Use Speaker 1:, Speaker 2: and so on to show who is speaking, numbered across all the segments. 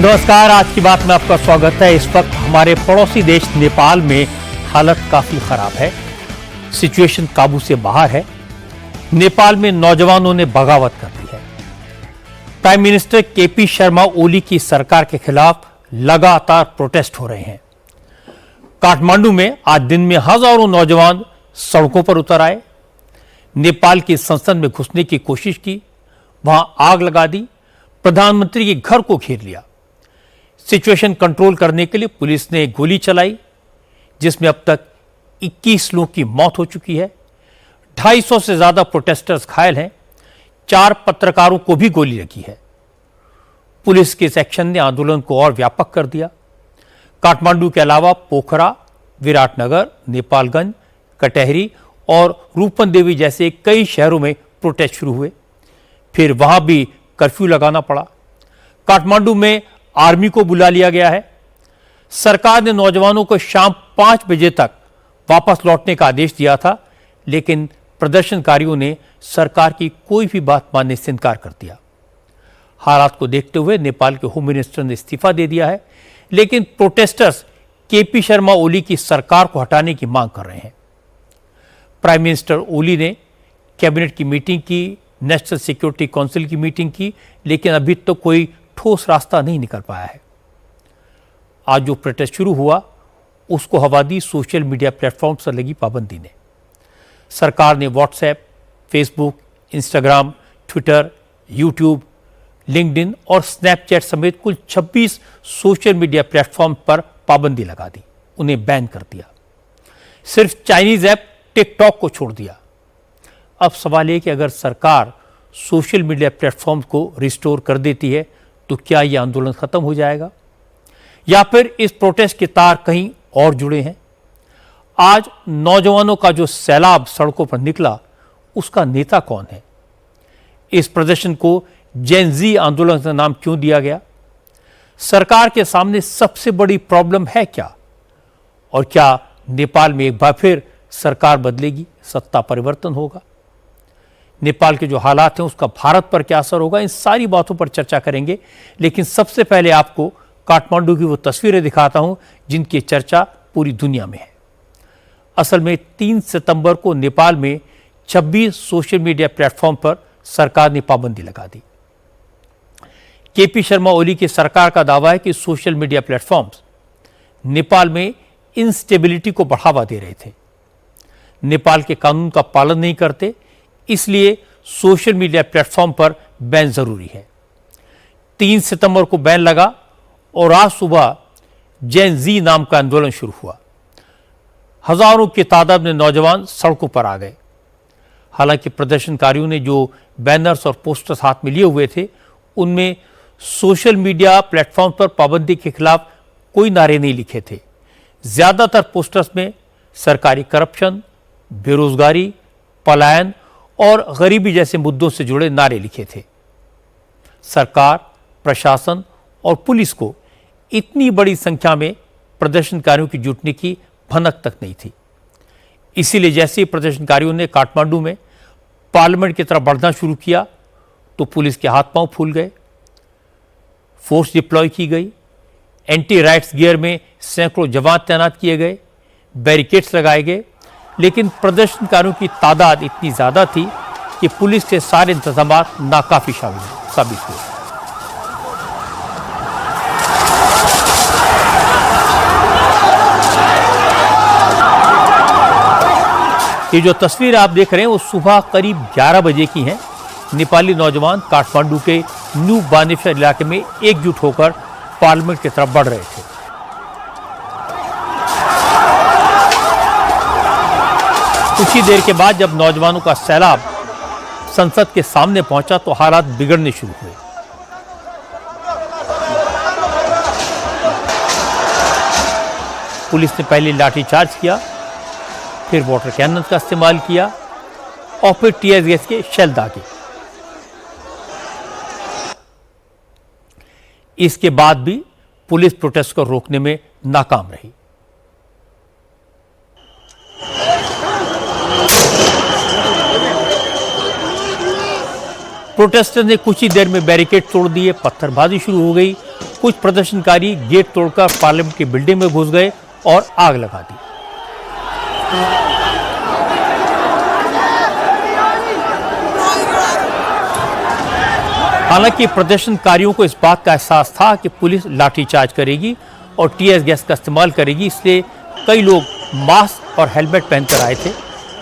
Speaker 1: नमस्कार, आज की बात में आपका स्वागत है। इस वक्त हमारे पड़ोसी देश नेपाल में हालत काफी खराब है। सिचुएशन काबू से बाहर है। नेपाल में नौजवानों ने बगावत कर दी है। Prime minister KP Sharma Oli की सरकार के खिलाफ लगातार प्रोटेस्ट हो रहे हैं। काठमांडू में आज दिन में हजारों नौजवान सड़कों पर उतर आए, नेपाल की संसद में घुसने की कोशिश की, वहां आग लगा दी, प्रधानमंत्री के घर को घेर लिया। सिचुएशन कंट्रोल करने के लिए पुलिस ने गोली चलाई, जिसमें अब तक 21 लोगों की मौत हो चुकी है। 250 से ज्यादा प्रोटेस्टर्स घायल हैं। 4 पत्रकारों को भी गोली लगी है। पुलिस के इस एक्शन ने आंदोलन को और व्यापक कर दिया। काठमांडू के अलावा पोखरा, विराटनगर, नेपालगंज, कटहरी और रूपनदेवी जैसे कई शहरों में प्रोटेस्ट शुरू हुए। फिर वहां भी कर्फ्यू लगाना पड़ा। काठमांडू में आर्मी को बुला लिया गया है। सरकार ने नौजवानों को शाम 5 बजे तक वापस लौटने का आदेश दिया था, लेकिन प्रदर्शनकारियों ने सरकार की कोई भी बात मानने से इनकार कर दिया। हालात को देखते हुए नेपाल के होम मिनिस्टर ने इस्तीफा दे दिया है, लेकिन प्रोटेस्टर्स केपी शर्मा ओली की सरकार को हटाने की मांग कर रहे हैं। प्राइम मिनिस्टर ओली ने कैबिनेट की मीटिंग की, नेशनल सिक्योरिटी काउंसिल की मीटिंग की, लेकिन अभी तक कोई ठोस रास्ता नहीं निकल पाया है। आज जो प्रोटेस्ट शुरू हुआ उसको हवा दी सोशल मीडिया प्लेटफॉर्म पर लगी पाबंदी ने। सरकार ने WhatsApp, Facebook, Instagram, Twitter, YouTube, LinkedIn और स्नैपचैट समेत कुल 26 सोशल मीडिया प्लेटफॉर्म पर पाबंदी लगा दी, उन्हें बैन कर दिया। सिर्फ चाइनीज ऐप टिकटॉक को छोड़ दिया। अब सवाल है कि अगर सरकार सोशल मीडिया प्लेटफॉर्म को रिस्टोर कर देती है तो क्या यह आंदोलन खत्म हो जाएगा, या फिर इस प्रोटेस्ट के तार कहीं और जुड़े हैं? आज नौजवानों का जो सैलाब सड़कों पर निकला, उसका नेता कौन है? इस प्रदर्शन को जेन ज़ी आंदोलन का नाम क्यों दिया गया? सरकार के सामने सबसे बड़ी प्रॉब्लम है क्या? और क्या नेपाल में एक बार फिर सरकार बदलेगी, सत्ता परिवर्तन होगा? नेपाल के जो हालात हैं उसका भारत पर क्या असर होगा? इन सारी बातों पर चर्चा करेंगे, लेकिन सबसे पहले आपको काठमांडू की वो तस्वीरें दिखाता हूं जिनकी चर्चा पूरी दुनिया में है। असल में 3 सितंबर को नेपाल में 26 सोशल मीडिया प्लेटफॉर्म पर सरकार ने पाबंदी लगा दी। केपी शर्मा ओली की सरकार का दावा है कि सोशल मीडिया प्लेटफॉर्म्स नेपाल में इंस्टेबिलिटी को बढ़ावा दे रहे थे, नेपाल के कानून का पालन नहीं करते, इसलिए सोशल मीडिया प्लेटफॉर्म पर बैन जरूरी है। 3 सितंबर को बैन लगा और आज सुबह जेन ज़ी नाम का आंदोलन शुरू हुआ। हजारों की तादाद में नौजवान सड़कों पर आ गए। हालांकि प्रदर्शनकारियों ने जो बैनर्स और पोस्टर्स हाथ में लिए हुए थे, उनमें सोशल मीडिया प्लेटफॉर्म पर पाबंदी के खिलाफ कोई नारे नहीं लिखे थे। ज्यादातर पोस्टर्स में सरकारी करप्शन, बेरोजगारी, पलायन और गरीबी जैसे मुद्दों से जुड़े नारे लिखे थे। सरकार, प्रशासन और पुलिस को इतनी बड़ी संख्या में प्रदर्शनकारियों की जुटने की भनक तक नहीं थी। इसीलिए जैसे ही प्रदर्शनकारियों ने काठमांडू में पार्लियामेंट की तरफ बढ़ना शुरू किया तो पुलिस के हाथ पांव फूल गए। फोर्स डिप्लॉय की गई, एंटी राइट्स गियर में सैकड़ों जवान तैनात किए गए, बैरिकेड्स लगाए गए, लेकिन प्रदर्शनकारियों की तादाद इतनी ज्यादा थी कि पुलिस के सारे इंतजाम नाकाफी साबित हुए। ये जो तस्वीर आप देख रहे हैं वो सुबह करीब 11 बजे की हैं। नेपाली नौजवान काठमांडू के न्यू बानेश्वर इलाके में एकजुट होकर पार्लियामेंट की तरफ बढ़ रहे थे। कुछ ही देर के बाद जब नौजवानों का सैलाब संसद के सामने पहुंचा तो हालात बिगड़ने शुरू हुए। पुलिस ने पहले लाठीचार्ज किया, फिर वाटर कैनन का इस्तेमाल किया और फिर टीयर गैस के शेल दागे। इसके बाद भी पुलिस प्रोटेस्ट को रोकने में नाकाम रही। प्रोटेस्टर ने कुछ ही देर में बैरिकेड तोड़ दिए, पत्थरबाजी शुरू हो गई, कुछ प्रदर्शनकारी गेट तोड़कर पार्लियामेंट की बिल्डिंग में घुस गए और आग लगा दी। हालांकि प्रदर्शनकारियों को इस बात का एहसास था कि पुलिस लाठीचार्ज करेगी और टीयर गैस का इस्तेमाल करेगी, इसलिए कई लोग मास्क और हेलमेट पहनकर आए थे,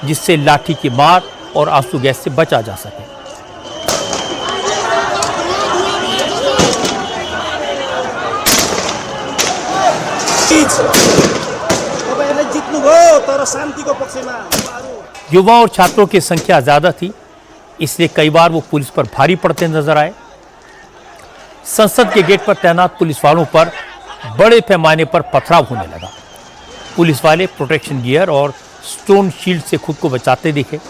Speaker 1: जिससे लाठी की मार और आंसू गैस से बचा जा सके। युवा और छात्रों की संख्या ज्यादा थी, इसलिए कई बार वो पुलिस पर भारी पड़ते नजर आए। संसद के गेट पर तैनात पुलिस वालों पर बड़े पैमाने पर पथराव होने लगा। पुलिस वाले प्रोटेक्शन गियर और स्टोन शील्ड से खुद को बचाते दिखे।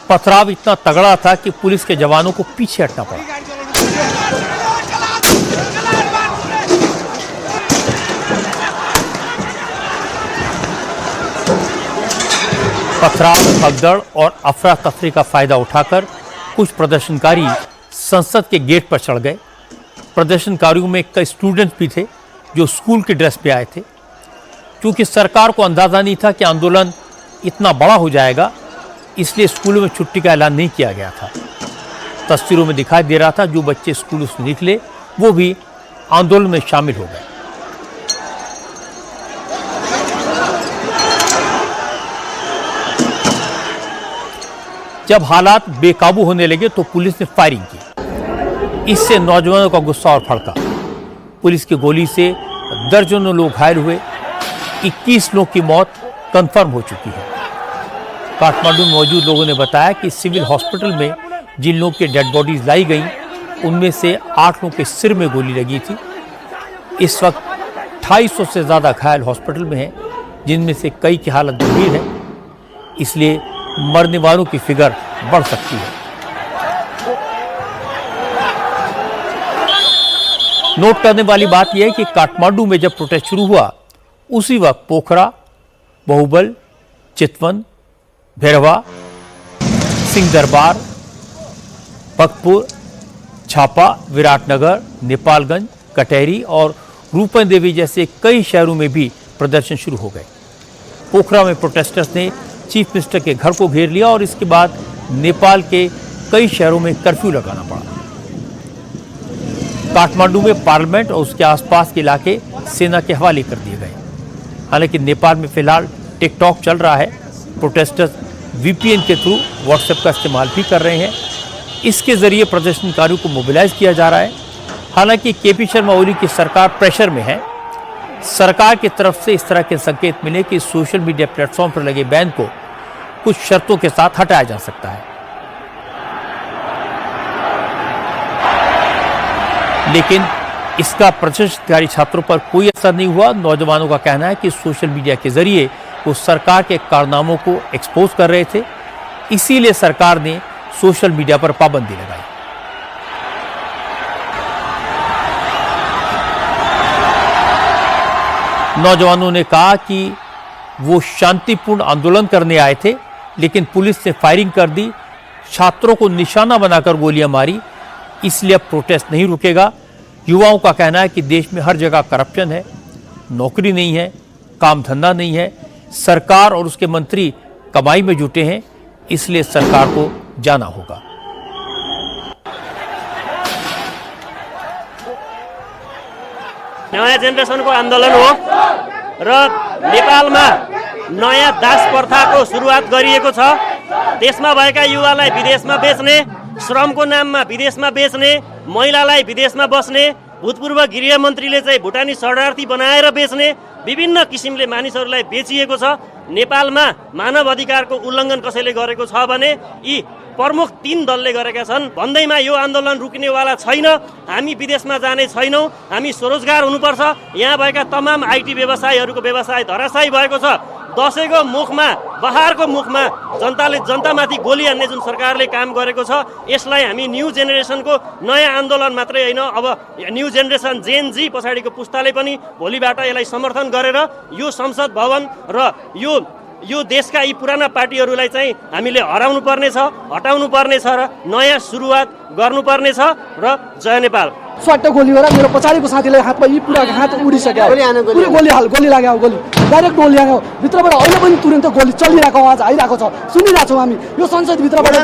Speaker 1: पथराव इतना तगड़ा था कि पुलिस के जवानों को पीछे हटना पड़ा। पथराव, भगदड़ और अफरा तफरी का फायदा उठाकर कुछ प्रदर्शनकारी संसद के गेट पर चढ़ गए। प्रदर्शनकारियों में कई स्टूडेंट्स भी थे जो स्कूल की ड्रेस में आए थे। क्योंकि सरकार को अंदाजा नहीं था कि आंदोलन इतना बड़ा हो जाएगा, इसलिए स्कूलों में छुट्टी का ऐलान नहीं किया गया था। तस्वीरों में दिखाई दे रहा था जो बच्चे स्कूलों से निकले वो भी आंदोलन में शामिल हो गए। जब हालात बेकाबू होने लगे तो पुलिस ने फायरिंग की। इससे नौजवानों का गुस्सा और भड़का। पुलिस की गोली से दर्जनों लोग घायल हुए। 21 लोगों की मौत कंफर्म हो चुकी है। काठमांडू में मौजूद लोगों ने बताया कि सिविल हॉस्पिटल में जिन लोगों की डेड बॉडीज लाई गई, उनमें से 8 लोगों के सिर में गोली लगी थी। इस वक्त 250 से ज़्यादा घायल हॉस्पिटल में हैं, जिनमें से कई की हालत गंभीर है, इसलिए मरने वालों की फिगर बढ़ सकती है। नोट करने वाली बात यह है कि काठमांडू में जब प्रोटेस्ट शुरू हुआ, उसी वक्त पोखरा, बहुबल, चितवन, भैरवा, सिंह दरबार, भक्तपुर, छापा, विराटनगर, नेपालगंज, कटहरी और रूपन देवी जैसे कई शहरों में भी प्रदर्शन शुरू हो गए। पोखरा में प्रोटेस्टर्स ने चीफ मिनिस्टर के घर को घेर लिया और इसके बाद नेपाल के कई शहरों में कर्फ्यू लगाना पड़ा। काठमांडू में पार्लियामेंट और उसके आसपास के इलाके सेना के हवाले कर दिए गए। हालांकि नेपाल में फिलहाल टिकटॉक चल रहा है। प्रोटेस्टर्स वीपीएन के थ्रू व्हाट्सएप का इस्तेमाल भी कर रहे हैं। इसके जरिए प्रदर्शनकारियों को मोबिलाइज किया जा रहा है। हालांकि केपी शर्मा ओली की सरकार प्रेशर में है। सरकार की तरफ से इस तरह के संकेत मिले कि सोशल मीडिया प्लेटफॉर्म पर लगे बैन को कुछ शर्तों के साथ हटाया जा सकता है, लेकिन इसका प्रदर्शनकारी छात्रों पर कोई असर नहीं हुआ। नौजवानों का कहना है कि सोशल मीडिया के जरिए वो सरकार के कारनामों को एक्सपोज कर रहे थे, इसीलिए सरकार ने सोशल मीडिया पर पाबंदी लगाई। नौजवानों ने कहा कि वो शांतिपूर्ण आंदोलन करने आए थे, लेकिन पुलिस ने फायरिंग कर दी, छात्रों को निशाना बनाकर गोलियां मारी, इसलिए अब प्रोटेस्ट नहीं रुकेगा। युवाओं का कहना है कि देश में हर जगह करप्शन है, नौकरी नहीं है, काम धंधा नहीं है, सरकार और उसके मंत्री कमाई में जुटे हैं, इसलिए सरकार को जाना होगा।
Speaker 2: नयाँ जेनेरेसनको आन्दोलन हो र नेपालमा नयाँ दास प्रथाको सुरुवात गरिएको छ। देशमा भएका युवालाई विदेशमा बेच्ने, श्रमको नाममा विदेशमा बेच्ने, महिलालाई विदेशमा बस्ने, भूतपूर्व गृहमन्त्रीले चाहिँ भुटानी शरणार्थी बनाएर बेच्ने, विभिन्न किसिमले मानिसहरूलाई बेचिएको छ। नेपालमा मानव अधिकारको उल्लङ्घन कसैले गरेको छ भने यी प्रमुख 3 दलले गरेका छन्। भन्दैमा यो आन्दोलन रुक्नेवाला छैन। हामी विदेशमा जाने छैनौँ, हामी स्वरोजगार हुनुपर्छ। यहाँ भएका तमाम आइटी व्यवसायीहरूको व्यवसाय धराशायी भएको छ। दसैँको मुखमा, बहारको मुखमा जनतामाथि गोली हान्ने जुन सरकारले काम गरेको छ, यसलाई हामी न्यू जेनेरेसनको नयाँ आन्दोलन मात्रै होइन, अब न्यू जेनेरेसन जेन जी पछाडिको पुस्ताले पनि भोलिबाट यसलाई समर्थन गरेर यो संसद भवन र यो देशका यी पुराना पार्टीहरूलाई चाहिँ हामीले हराउनु पर्ने छ, हटाउनु पर्ने छ र नयाँ सुरुवात गर्नुपर्ने छ। र जय नेपाल।
Speaker 3: स्वाट गोली हो मेरो पछाडिको साथीलाई हातमा यी पुरा हात उडिसक्यो पुरै गोली लाग्यो गोली डाइरेक्ट गोली लाग्यो भित्रबाट अहिले पनि तुरन्त गोली चलिरहेको आवाज आइरहेको छ सुनिरहेको छौँ हामी यो संसदभित्रबाट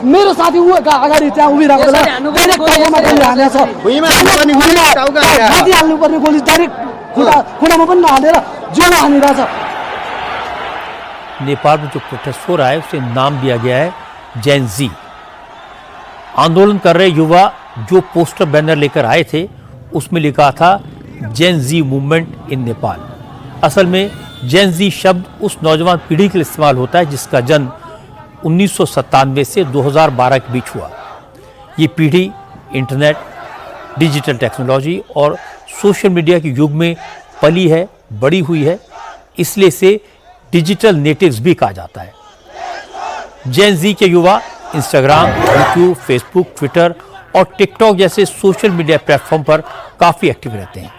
Speaker 3: मेरो साथी ऊ अगाडि त्यहाँ उभिरहेको बेला डाइरेक्ट टाउकोमा गोली हानेको छ माथि हाल्नुपर्ने गोली डाइरेक्ट खुट्टामा पनि नहालेर जिउमा हानिरहेछ।
Speaker 1: नेपाल में जो प्रोटेस्ट हो रहा है उसे नाम दिया गया है जेन जी। आंदोलन कर रहे युवा जो पोस्टर बैनर लेकर आए थे उसमें लिखा था जेन जी मूवमेंट इन नेपाल। असल में जेन जी शब्द उस नौजवान पीढ़ी के लिए इस्तेमाल होता है जिसका जन्म 1997 से 2012 के बीच हुआ। ये पीढ़ी इंटरनेट, डिजिटल टेक्नोलॉजी और सोशल मीडिया के युग में पली है, बड़ी हुई है, इसलिए इसे डिजिटल नेटिव्स भी कहा जाता है। जेन जी के युवा इंस्टाग्राम, यूट्यूब, फेसबुक, ट्विटर और टिकटॉक जैसे सोशल मीडिया प्लेटफॉर्म पर काफ़ी एक्टिव रहते हैं।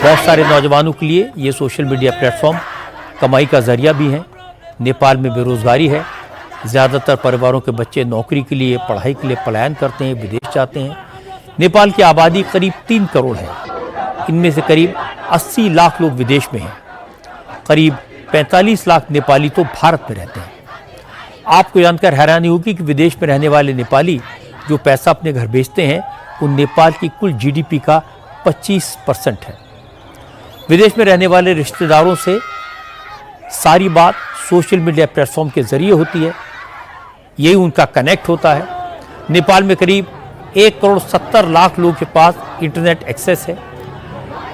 Speaker 1: बहुत सारे नौजवानों के लिए ये सोशल मीडिया प्लेटफॉर्म कमाई का जरिया भी है। नेपाल में बेरोजगारी है, ज़्यादातर परिवारों के बच्चे नौकरी के लिए, पढ़ाई के लिए पलायन करते हैं, विदेश जाते हैं। नेपाल की आबादी करीब 3 करोड़ है। इनमें से करीब 80 लाख लोग विदेश में हैं। करीब 45 लाख नेपाली तो भारत में रहते हैं। आपको जानकर हैरानी होगी कि विदेश में रहने वाले नेपाली जो पैसा अपने घर भेजते हैं वो नेपाल की कुल जीडीपी का 25% है। विदेश में रहने वाले रिश्तेदारों से सारी बात सोशल मीडिया प्लेटफॉर्म के जरिए होती है, यही उनका कनेक्ट होता है। नेपाल में करीब 1 करोड़ 70 लाख लोगों के पास इंटरनेट एक्सेस है।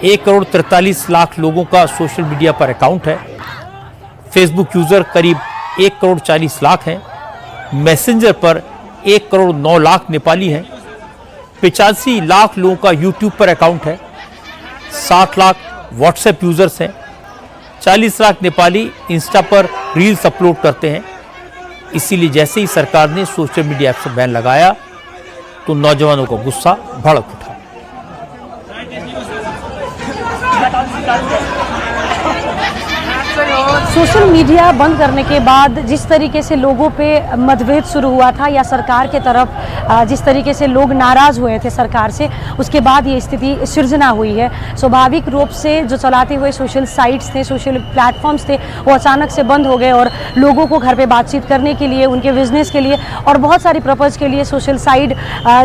Speaker 1: 1 करोड़ 43 लाख लोगों का सोशल मीडिया पर अकाउंट है। फेसबुक यूज़र करीब 1 करोड़ 40 लाख हैं। मैसेंजर पर 1 करोड़ 9 लाख नेपाली हैं। 85 लाख लोगों का यूट्यूब पर अकाउंट है। 60 लाख व्हाट्सएप यूज़र्स हैं। 40 लाख नेपाली इंस्टा पर रील्स अपलोड करते हैं। इसीलिए जैसे ही सरकार ने सोशल मीडिया ऐप पर बैन लगाया तो नौजवानों का गुस्सा भड़क उठा।
Speaker 4: सोशल मीडिया बंद करने के बाद जिस तरीके से लोगों पे मतभेद शुरू हुआ था या सरकार के तरफ जिस तरीके से लोग नाराज़ हुए थे सरकार से, उसके बाद ये स्थिति सृजना हुई है। स्वाभाविक रूप से जो चलाते हुए सोशल साइट्स थे, सोशल प्लेटफॉर्म्स थे, वो अचानक से बंद हो गए और लोगों को घर पे बातचीत करने के लिए, उनके बिजनेस के लिए और बहुत सारी पर्पज़ के लिए सोशल साइट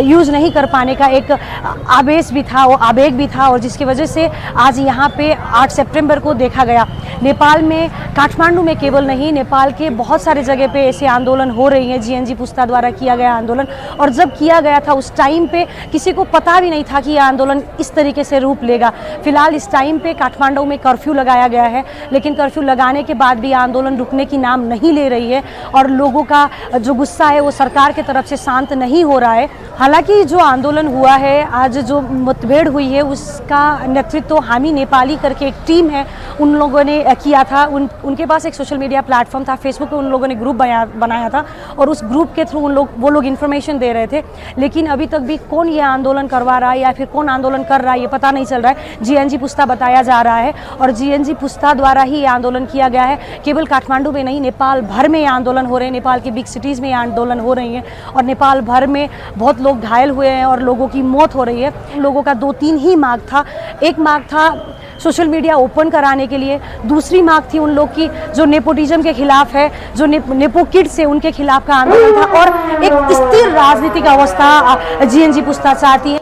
Speaker 4: यूज़ नहीं कर पाने का एक आवेश भी था, वो आवेग भी था, और जिसकी वजह से आज यहाँ पे 8 सितंबर को देखा गया नेपाल में, काठमांडू में केवल नहीं, नेपाल के बहुत सारे जगह पे ऐसे आंदोलन हो रही हैं। जीएनजी पुस्ता द्वारा किया गया आंदोलन, और जब किया गया था उस टाइम पे किसी को पता भी नहीं था कि यह आंदोलन इस तरीके से रूप लेगा। फिलहाल इस टाइम पे काठमांडू में कर्फ्यू लगाया गया है, लेकिन कर्फ्यू लगाने के बाद भी आंदोलन रुकने की नाम नहीं ले रही है और लोगों का जो गुस्सा है वो सरकार की तरफ से शांत नहीं हो रहा है। हालांकि जो आंदोलन हुआ है, आज जो मुठभेड़ हुई है, उसका नेतृत्व हामी नेपाली करके एक टीम है, उन लोगों ने किया था। उनके पास एक सोशल मीडिया प्लेटफॉर्म था, फेसबुक पे उन लोगों ने ग्रुप बनाया था और उस ग्रुप के थ्रू वो लोग इन्फॉर्मेशन दे रहे थे। लेकिन अभी तक भी कौन ये आंदोलन करवा रहा है या फिर कौन आंदोलन कर रहा है ये पता नहीं चल रहा है। जीएनजी पुस्ता बताया जा रहा है और जीएनजी पुस्ता द्वारा ही ये आंदोलन किया गया है। केवल काठमांडू में नहीं, नेपाल भर में ये आंदोलन हो रहे हैं, नेपाल की बिग सिटीज़ में ये आंदोलन हो रही हैं और नेपाल भर में बहुत लोग घायल हुए हैं और लोगों की मौत हो रही है। लोगों का 2-3 ही मांग था। एक मांग था सोशल मीडिया ओपन कराने के लिए, दूसरी मांग थी उन लोग की जो नेपोटिज्म के खिलाफ है, जो नेपो किड्स है उनके खिलाफ का आंदोलन था, और एक स्थिर राजनीतिक अवस्था जीएनजी पुस्ता चाहती है।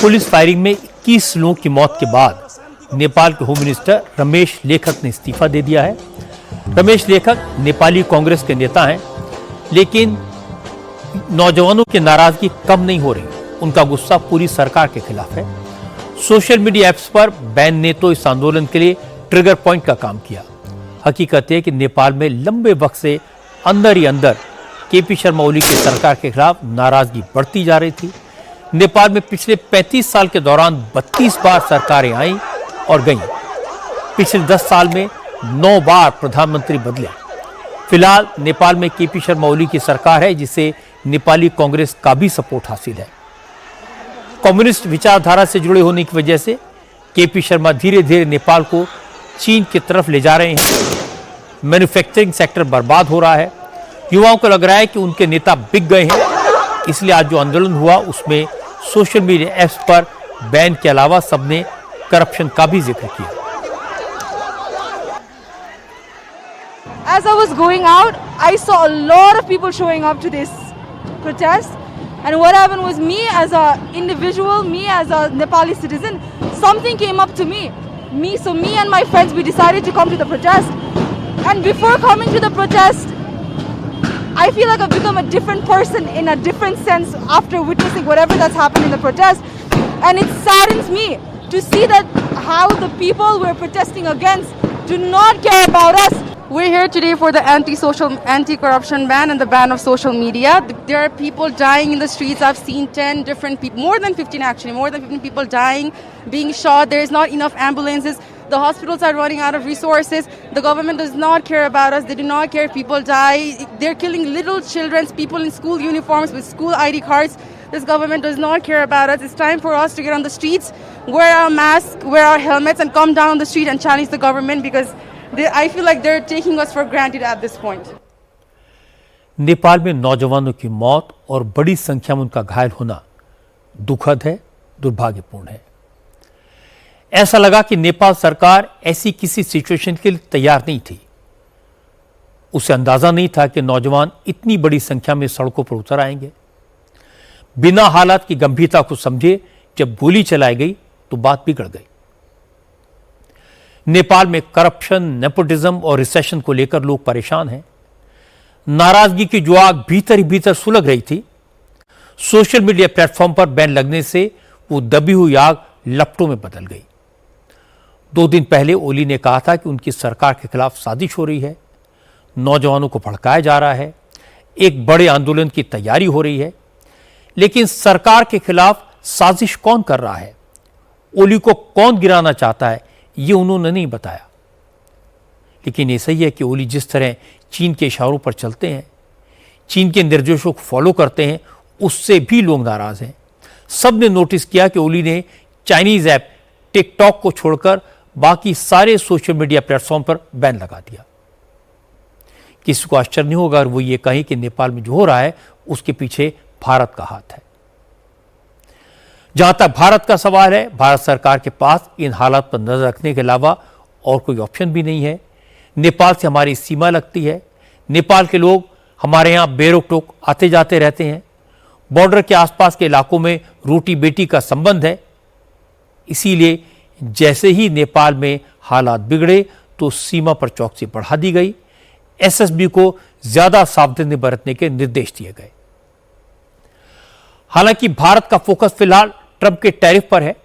Speaker 1: पुलिस फायरिंग में 21 लोगों की मौत के बाद नेपाल के होम मिनिस्टर रमेश लेखक ने इस्तीफा दे दिया है। रमेश लेखक नेपाली कांग्रेस के नेता हैं, लेकिन नौजवानों की नाराजगी कम नहीं हो रही। उनका गुस्सा पूरी सरकार के खिलाफ है। सोशल मीडिया ऐप्स पर बैन ने तो इस आंदोलन के लिए ट्रिगर पॉइंट का काम किया। हकीकत है कि नेपाल में लंबे वक्त से अंदर ही अंदर केपी शर्मा ओली की सरकार के खिलाफ नाराजगी बढ़ती जा रही थी। नेपाल में पिछले 35 साल के दौरान 32 बार सरकारें आईं और गईं। पिछले 10 साल में 9 बार प्रधानमंत्री बदले। फिलहाल नेपाल में केपी शर्मा ओली की सरकार है, जिसे नेपाली कांग्रेस का भी सपोर्ट हासिल है। कम्युनिस्ट विचारधारा से जुड़े होने की वजह से केपी शर्मा धीरे धीरे नेपाल को चीन की तरफ ले जा रहे हैं। मैन्युफैक्चरिंग सेक्टर बर्बाद हो रहा है। युवाओं को लग रहा है कि उनके नेता बिक गए हैं, इसलिए आज जो आंदोलन हुआ उसमें सोशल मीडिया ऐप्स पर बैन के अलावा सबने करप्शन का भी जिक्र किया।
Speaker 5: As I was going out, I saw a lot of people showing up to this protest. And what happened was, me as an individual, me as a Nepali citizen, something came up to me. So me and my friends, we decided to come to the protest. And before coming to the protest, I feel like I've become a different person in a different sense after witnessing whatever that's happened in the protest. And it saddens me to see that how the people we're protesting against do not care about us. We're here today for the anti-corruption ban and the ban of social media. There are people dying in the streets. I've seen 10 different people, more than 15 actually, more than 15 people dying, being shot. There is not enough ambulances. The hospitals are running out of resources. The government does not care about us. They do not care if people die. They're killing little children, people in school uniforms with school ID cards. This government does not care about us. It's time for us to get on the streets, wear our masks, wear our helmets, and come down on the street and challenge the government, because I feel like they're taking us for granted at this point.
Speaker 1: Nepal में नौजवानों की मौत और बड़ी संख्या में उनका घायल होना दुखद है, दुर्भाग्यपूर्ण है। ऐसा लगा कि नेपाल सरकार ऐसी किसी सिचुएशन के लिए तैयार नहीं थी। उसे अंदाजा नहीं था कि नौजवान इतनी बड़ी संख्या में सड़कों पर उतर आएंगे। बिना हालात की गंभीरता को समझे जब गोली चलाई गई तो बात बिगड़ गई। नेपाल में करप्शन, नेपोटिज्म और रिसेशन को लेकर लोग परेशान हैं। नाराजगी की जो आग भीतर ही भीतर सुलग रही थी, सोशल मीडिया प्लेटफॉर्म पर बैन लगने से वो दबी हुई आग लपटों में बदल गई। 2 दिन पहले ओली ने कहा था कि उनकी सरकार के खिलाफ साजिश हो रही है, नौजवानों को भड़काया जा रहा है, एक बड़े आंदोलन की तैयारी हो रही है। लेकिन सरकार के खिलाफ साजिश कौन कर रहा है, ओली को कौन गिराना चाहता है, ये उन्होंने नहीं बताया। लेकिन ये सही है कि ओली जिस तरह चीन के इशारों पर चलते हैं, चीन के निर्देशों को फॉलो करते हैं, उससे भी लोग नाराज हैं। सबने नोटिस किया कि ओली ने चाइनीज ऐप टिकटॉक को छोड़कर बाकी सारे सोशल मीडिया प्लेटफॉर्म पर बैन लगा दिया। किसी को आश्चर्य नहीं होगा अगर वो ये कहे कि नेपाल में जो हो रहा है उसके पीछे भारत का हाथ है। जहां तक भारत का सवाल है, भारत सरकार के पास इन हालात पर नजर रखने के अलावा और कोई ऑप्शन भी नहीं है। नेपाल से हमारी सीमा लगती है, नेपाल के लोग हमारे यहां बेरोक टोक आते जाते रहते हैं, बॉर्डर के आसपास के इलाकों में रोटी बेटी का संबंध है। इसीलिए जैसे ही नेपाल में हालात बिगड़े तो सीमा पर चौकसी बढ़ा दी गई, एसएसबी को ज्यादा सावधानी बरतने के निर्देश दिए गए। हालांकि भारत का फोकस फिलहाल ट्रंप के टैरिफ पर है।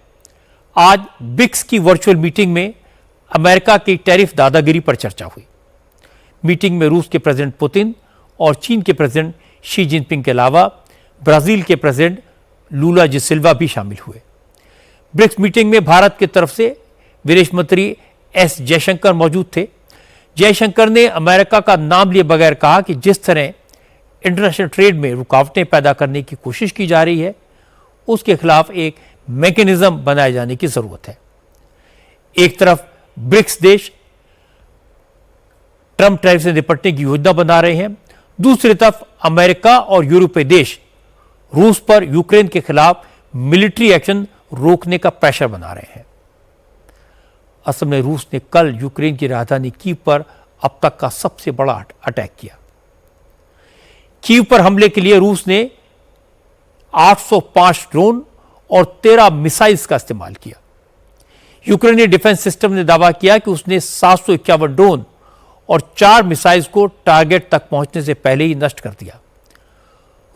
Speaker 1: आज ब्रिक्स की वर्चुअल मीटिंग में अमेरिका की टैरिफ दादागिरी पर चर्चा हुई। मीटिंग में रूस के प्रेसिडेंट पुतिन और चीन के प्रेसिडेंट शी जिनपिंग के अलावा ब्राजील के प्रेसिडेंट लूला डी सिल्वा भी शामिल हुए। ब्रिक्स मीटिंग में भारत की तरफ से विदेश मंत्री एस जयशंकर मौजूद थे। जयशंकर ने अमेरिका का नाम लिए बगैर कहा कि जिस तरह इंटरनेशनल ट्रेड में रुकावटें पैदा करने की कोशिश की जा रही है, उसके खिलाफ एक मैकेनिज्म बनाए जाने की जरूरत है। एक तरफ ब्रिक्स देश ट्रंप टैरिफ से निपटने की योजना बना रहे हैं, दूसरी तरफ अमेरिका और यूरोपीय देश रूस पर यूक्रेन के खिलाफ मिलिट्री एक्शन रोकने का प्रेशर बना रहे हैं। असल में रूस ने कल यूक्रेन की राजधानी कीव पर अब तक का सबसे बड़ा अटैक किया। कीव पर हमले के लिए रूस ने 805 ड्रोन और 13 मिसाइल्स का इस्तेमाल किया। यूक्रेनी डिफेंस सिस्टम ने दावा किया कि उसने 751 ड्रोन और 4 मिसाइल्स को टारगेट तक पहुंचने से पहले ही नष्ट कर दिया।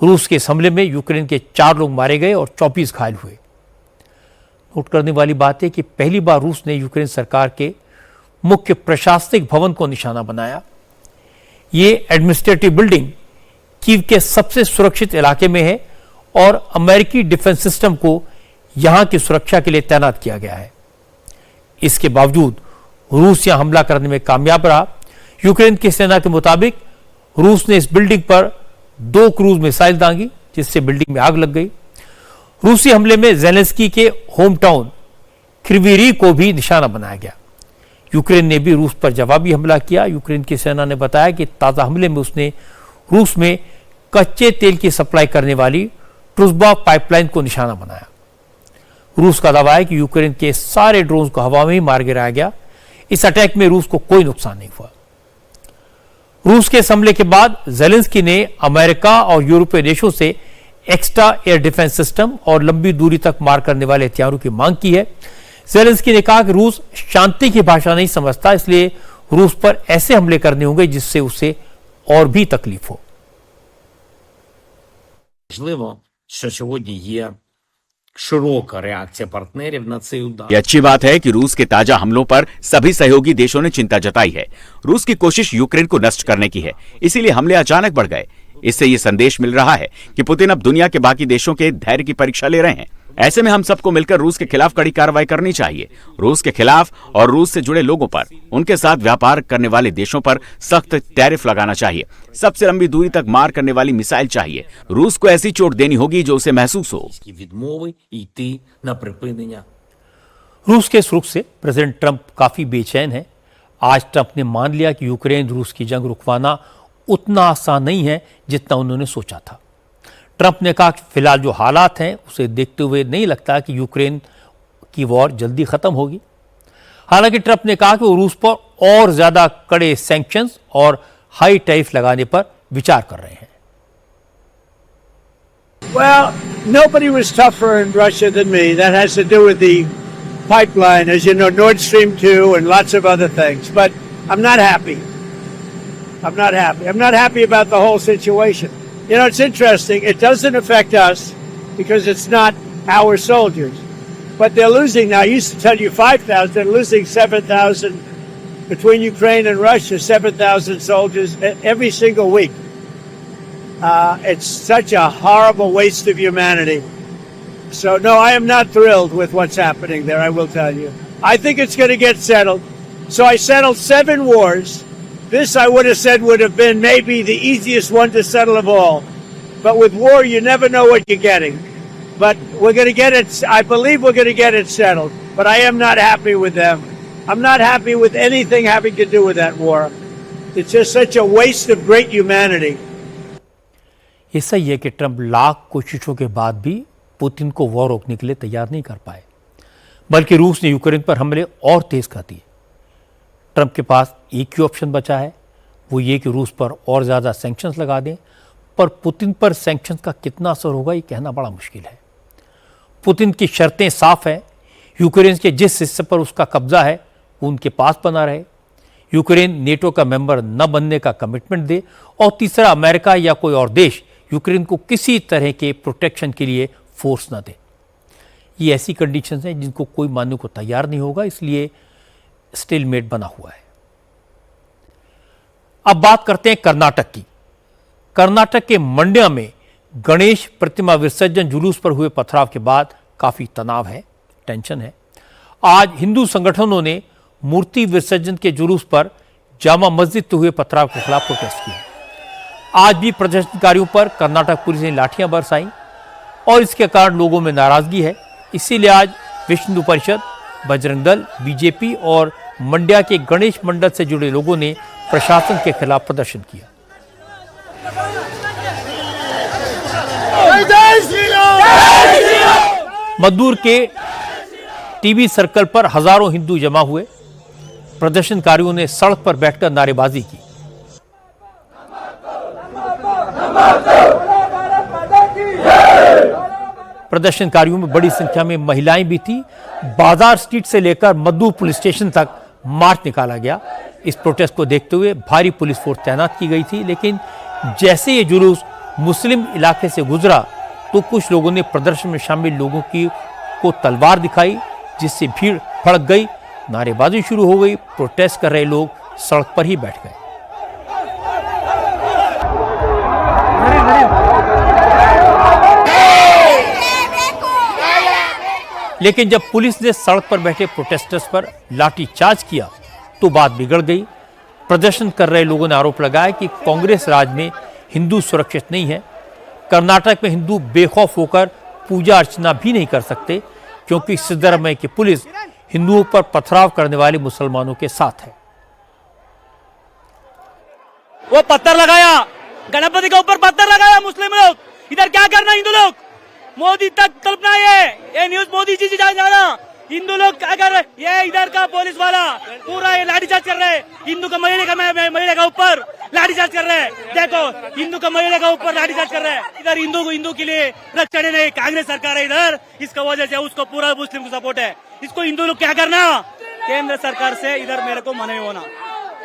Speaker 1: रूस के इस हमले में यूक्रेन के 4 लोग मारे गए और 24 घायल हुए। नोट करने वाली बात है कि पहली बार रूस ने यूक्रेन सरकार के मुख्य प्रशासनिक भवन को निशाना बनाया। ये एडमिनिस्ट्रेटिव बिल्डिंग कीव के सबसे सुरक्षित इलाके में है और अमेरिकी डिफेंस सिस्टम को यहां की सुरक्षा के लिए तैनात किया गया है। इसके बावजूद रूस यहां हमला करने में कामयाब रहा। यूक्रेन की सेना के मुताबिक रूस ने इस बिल्डिंग पर 2 क्रूज मिसाइल दागी, जिससे बिल्डिंग में आग लग गई। रूसी हमले में ज़ेलेंस्की के होम टाउन क्रिविरी को भी निशाना बनाया गया। यूक्रेन ने भी रूस पर जवाबी हमला किया। यूक्रेन की सेना ने बताया कि ताजा हमले में उसने रूस में कच्चे तेल की सप्लाई करने वाली ट्रुजबा पाइपलाइन को निशाना बनाया। रूस का दावा है कि यूक्रेन के सारे ड्रोन को हवा में ही मार गिराया गया। इस अटैक में रूस को कोई नुकसान नहीं हुआ। रूस के इस हमले के बाद जेलेंस्की ने अमेरिका और यूरोपीय देशों से एक्स्ट्रा एयर डिफेंस सिस्टम और लंबी दूरी तक मार करने वाले हथियारों की मांग की है। जेलेंस्की ने कहा कि रूस शांति की भाषा नहीं समझता, इसलिए रूस पर ऐसे हमले करने होंगे जिससे उसे और भी तकलीफ हो।
Speaker 6: Важливо, що сьогодні є широка реакція партнерів на цей удар.
Speaker 7: ये अच्छी बात है कि रूस के ताजा हमलों पर सभी सहयोगी देशों ने चिंता जताई है। रूस की कोशिश यूक्रेन को नष्ट करने की है, इसीलिए हमले अचानक बढ़ गए। इससे ये संदेश मिल रहा है कि पुतिन अब दुनिया के बाकी देशों के धैर्य की परीक्षा ले रहे हैं। ऐसे में हम सबको मिलकर रूस के खिलाफ कड़ी कार्रवाई करनी चाहिए। रूस के खिलाफ और रूस से जुड़े लोगों पर, उनके साथ व्यापार करने वाले देशों पर सख्त टैरिफ लगाना चाहिए। सबसे लंबी दूरी तक मार करने वाली मिसाइल चाहिए। रूस को ऐसी चोट देनी होगी जो उसे महसूस हो।
Speaker 6: Відмови йти на припинення.
Speaker 1: रूस के इस रुख से प्रेसिडेंट ट्रंप काफी बेचैन है। आज ट्रंप ने मान लिया कि यूक्रेन रूस की जंग रुकवाना उतना आसान नहीं है जितना उन्होंने सोचा था। ट्रंप ने कहा कि फिलहाल जो हालात हैं उसे देखते हुए नहीं लगता कि यूक्रेन की वॉर जल्दी खत्म होगी। हालांकि ट्रंप ने कहा कि वो रूस पर और ज्यादा कड़े सैंक्शंस और हाई टैरिफ लगाने पर विचार कर रहे हैं।
Speaker 8: Well, nobody was tougher in Russia than me. That has to do with the pipeline, as you know, Nord Stream 2 and lots of other things. But I'm not happy. I'm not happy. I'm not happy about the whole situation. You know, it's interesting. It doesn't affect us because it's not our soldiers. But they're losing now. I used to tell you 5,000. They're losing 7,000 between Ukraine and Russia, 7,000 soldiers every single week. It's such a horrible waste of humanity. So, no, I am not thrilled with what's happening there, I will tell you. I think it's going to get settled. So I settled 7 wars. This, I would have said, would have been maybe the easiest one to settle of all. But with war, you never know what you're getting. But we're going to get it, I believe we're going to get it settled. But I am not happy with them. I'm not happy with anything having to do with that war. It's just such a waste of great humanity.
Speaker 1: ये सही है कि Trump lakh कोशिशों के बाद भी Putin को war रोकने के लिए तैयार नहीं कर पाए, बल्कि रूस ने यूक्रेन पर हमले और तेज कर दिए। ट्रंप के पास एक ही ऑप्शन बचा है, वो ये कि रूस पर और ज़्यादा सैंक्शंस लगा दें। पर पुतिन पर सैंक्शंस का कितना असर होगा ये कहना बड़ा मुश्किल है। पुतिन की शर्तें साफ हैं। यूक्रेन के जिस हिस्से पर उसका कब्जा है वो उनके पास बना रहे, यूक्रेन नेटो का मेंबर न बनने का कमिटमेंट दे, और तीसरा अमेरिका या कोई और देश यूक्रेन को किसी तरह के प्रोटेक्शन के लिए फोर्स न दे। ये ऐसी कंडीशंस हैं जिनको कोई मानने को तैयार नहीं होगा, इसलिए स्टेलमेट बना हुआ है। अब बात करते हैं कर्नाटक की। कर्नाटक के मंड्या में गणेश प्रतिमा विसर्जन जुलूस पर हुए पथराव के बाद काफी तनाव है, टेंशन है। आज हिंदू संगठनों ने मूर्ति विसर्जन के जुलूस पर जामा मस्जिद से हुए पथराव के खिलाफ प्रोटेस्ट किया। आज भी प्रदर्शनकारियों पर कर्नाटक पुलिस ने लाठियां बरसाई और इसके कारण लोगों में नाराजगी है। इसीलिए आज विश्व हिंदू परिषद, बजरंग दल, बीजेपी और मंड्या के गणेश मंडल से जुड़े लोगों ने प्रशासन के खिलाफ प्रदर्शन किया। मद्दूर के टीवी सर्कल पर हजारों हिंदू जमा हुए। प्रदर्शनकारियों ने सड़क पर बैठकर नारेबाजी की। प्रदर्शनकारियों में बड़ी संख्या में महिलाएं भी थी। बाजार स्ट्रीट से लेकर मद्दूर पुलिस स्टेशन तक मार्च निकाला गया। इस प्रोटेस्ट को देखते हुए भारी पुलिस फोर्स तैनात की गई थी, लेकिन जैसे ये जुलूस मुस्लिम इलाके से गुजरा तो कुछ लोगों ने प्रदर्शन में शामिल लोगों को तलवार दिखाई, जिससे भीड़ भड़क गई, नारेबाजी शुरू हो गई। प्रोटेस्ट कर रहे लोग सड़क पर ही बैठ गए। लेकिन जब पुलिस ने सड़क पर बैठे प्रोटेस्टर्स पर लाठीचार्ज किया तो बात बिगड़ गई। प्रदर्शन कर रहे लोगों ने आरोप लगाया कि कांग्रेस राज में हिंदू सुरक्षित नहीं है। कर्नाटक में हिंदू बेखौफ होकर पूजा अर्चना भी नहीं कर सकते, क्योंकि सिद्धरामैया की पुलिस हिंदुओं पर पथराव करने वाले मुसलमानों के साथ है।
Speaker 2: वो पत्थर लगाया,
Speaker 9: गणपति के ऊपर पत्थर लगाया मुस्लिम लोग, इधर क्या करना हिंदू लोग? मोदी तक कल्पना ये न्यूज मोदी जी जाना। हिंदू लोग क्या कर रहे? ये इधर का पुलिस वाला पूरा ये लाठीचार्ज कर रहे हैं, हिंदू का महिला का ऊपर लाठीचार्ज कर रहे हैं। देखो हिंदू का महिला का ऊपर लाठीचार्ज कर रहे हैं। इधर हिंदू के लिए रक्षण नहीं, कांग्रेस सरकार है इधर, इसका वजह से उसको पूरा मुस्लिम को सपोर्ट है। इसको हिंदू लोग क्या करना? केंद्र सरकार से इधर मेरे को मना होना,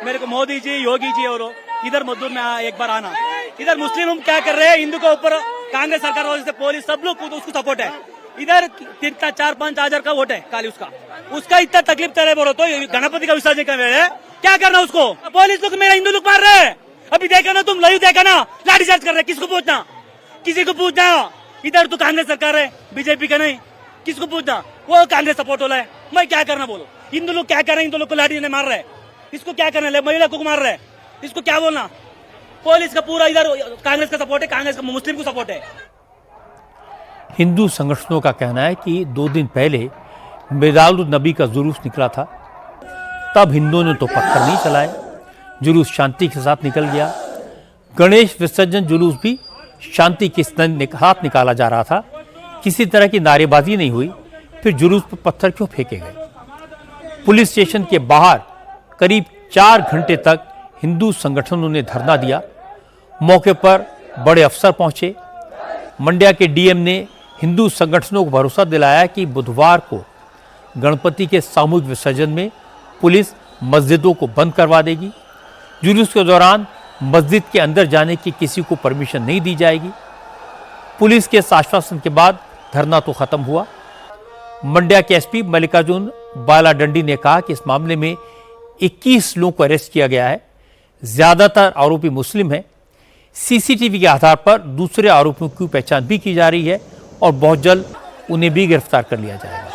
Speaker 9: मेरे को मोदी जी, योगी जी और इधर मजदूर में एक बार आना। इधर मुस्लिम क्या कर रहे हैं? हिंदू के ऊपर कांग्रेस सरकार वजह से पुलिस सब लोग उसको सपोर्ट है। इधर 4-5 हजार का वोट है खाली उसका इतना तकलीफ चले बोलो तो गणपति का विसर्जन कर रहे हैं, क्या करना उसको? पुलिस लोग मेरा हिंदू लोग मार रहे हैं। अभी देखा ना तुम, लाइव देखा ना, लाठीचार्ज कर रहे हैं। किसको पूछना? किसी को पूछना? इधर तो कांग्रेस सरकार है, बीजेपी का नहीं, किसको पूछना? वो कांग्रेस सपोर्ट हो रहा है, मैं क्या करना बोलो? हिंदू लोग क्या कर रहे हैं? हिंदू लोग को लाठी मार रहे हैं, इसको क्या करना? महिला को मार रहे हैं, इसको क्या बोलना? पुलिस का पूरा इधर कांग्रेस का सपोर्ट है, कांग्रेस का मुस्लिम को सपोर्ट है।
Speaker 1: हिंदू संगठनों का कहना है कि 2 दिन पहले मिलादुन नबी का जुलूस निकला था, तब हिंदुओं ने तो पत्थर नहीं चलाए, जुलूस शांति के साथ निकल गया। गणेश विसर्जन जुलूस भी शांति के साथ निकाला जा रहा था, किसी तरह की नारेबाजी नहीं हुई, फिर जुलूस पर पत्थर क्यों फेंके गए? पुलिस स्टेशन के बाहर करीब 4 घंटे तक हिंदू संगठनों ने धरना दिया। मौके पर बड़े अफसर पहुंचे। मंड्या के डीएम ने हिंदू संगठनों को भरोसा दिलाया कि बुधवार को गणपति के सामूहिक विसर्जन में पुलिस मस्जिदों को बंद करवा देगी। जुलूस के दौरान मस्जिद के अंदर जाने की किसी को परमिशन नहीं दी जाएगी। पुलिस के आश्वासन के बाद धरना तो खत्म हुआ। मंड्या के एसपी मल्लिकार्जुन बालाडंडी ने कहा कि इस मामले में 21 लोगों को अरेस्ट किया गया है, ज्यादातर आरोपी मुस्लिम हैं। सीसीटीवी के आधार पर दूसरे आरोपियों की पहचान भी की जा रही है और बहुत जल्द उन्हें भी गिरफ्तार कर लिया जाएगा।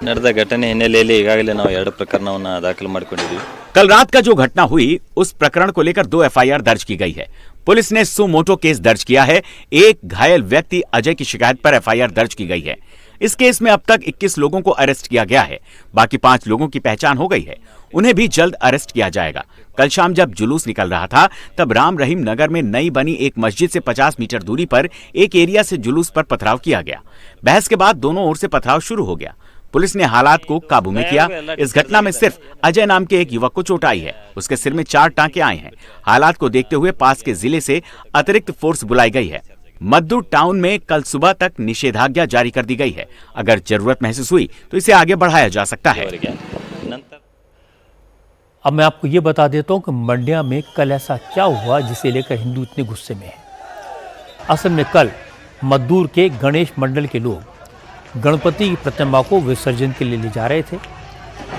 Speaker 10: ನಡೆದ ಘಟನೆ ಹಿನ್ನೆಲೆಯಲ್ಲಿ ಈಗಾಗಲೇ ನಾವು 2 ಪ್ರಕರಣವನ್ನು ದಾಖಲು ಮಾಡಿಕೊಂಡಿದ್ದೀವಿ।
Speaker 7: कल रात का जो घटना हुई उस प्रकरण को लेकर 2 एफआईआर दर्ज की गई है। पुलिस ने सुमोटो केस दर्ज किया है। एक घायल व्यक्ति अजय की शिकायत पर एफआईआर दर्ज की गई है। इस केस में अब तक 21 लोगों को अरेस्ट किया गया है। बाकी 5 लोगों की पहचान हो गई है, उन्हें भी जल्द अरेस्ट किया जाएगा। कल शाम जब जुलूस निकल रहा था तब राम रहीम नगर में नई बनी एक मस्जिद से 50 मीटर दूरी पर एक एरिया से जुलूस पर पथराव किया गया। बहस के बाद दोनों ओर से पथराव शुरू हो गया। पुलिस ने हालात को काबू में किया। इस घटना में सिर्फ अजय नाम के एक युवक को चोट आई है, उसके सिर में 4 टांके आए हैं। हालात को देखते हुए पास के जिले से अतिरिक्त फोर्स बुलाई गई है। मद्दू टाउन में कल सुबह तक निषेधाज्ञा जारी कर दी गई है। अगर जरूरत महसूस हुई तो इसे आगे बढ़ाया जा सकता है।
Speaker 1: अब मैं आपको ये बता देता हूँ कि मंड्या में कल ऐसा क्या हुआ जिसे लेकर हिंदू इतने गुस्से में हैं। असल में कल मद्दूर के गणेश मंडल के लोग गणपति की प्रतिमा को विसर्जन के लिए ले जा रहे थे।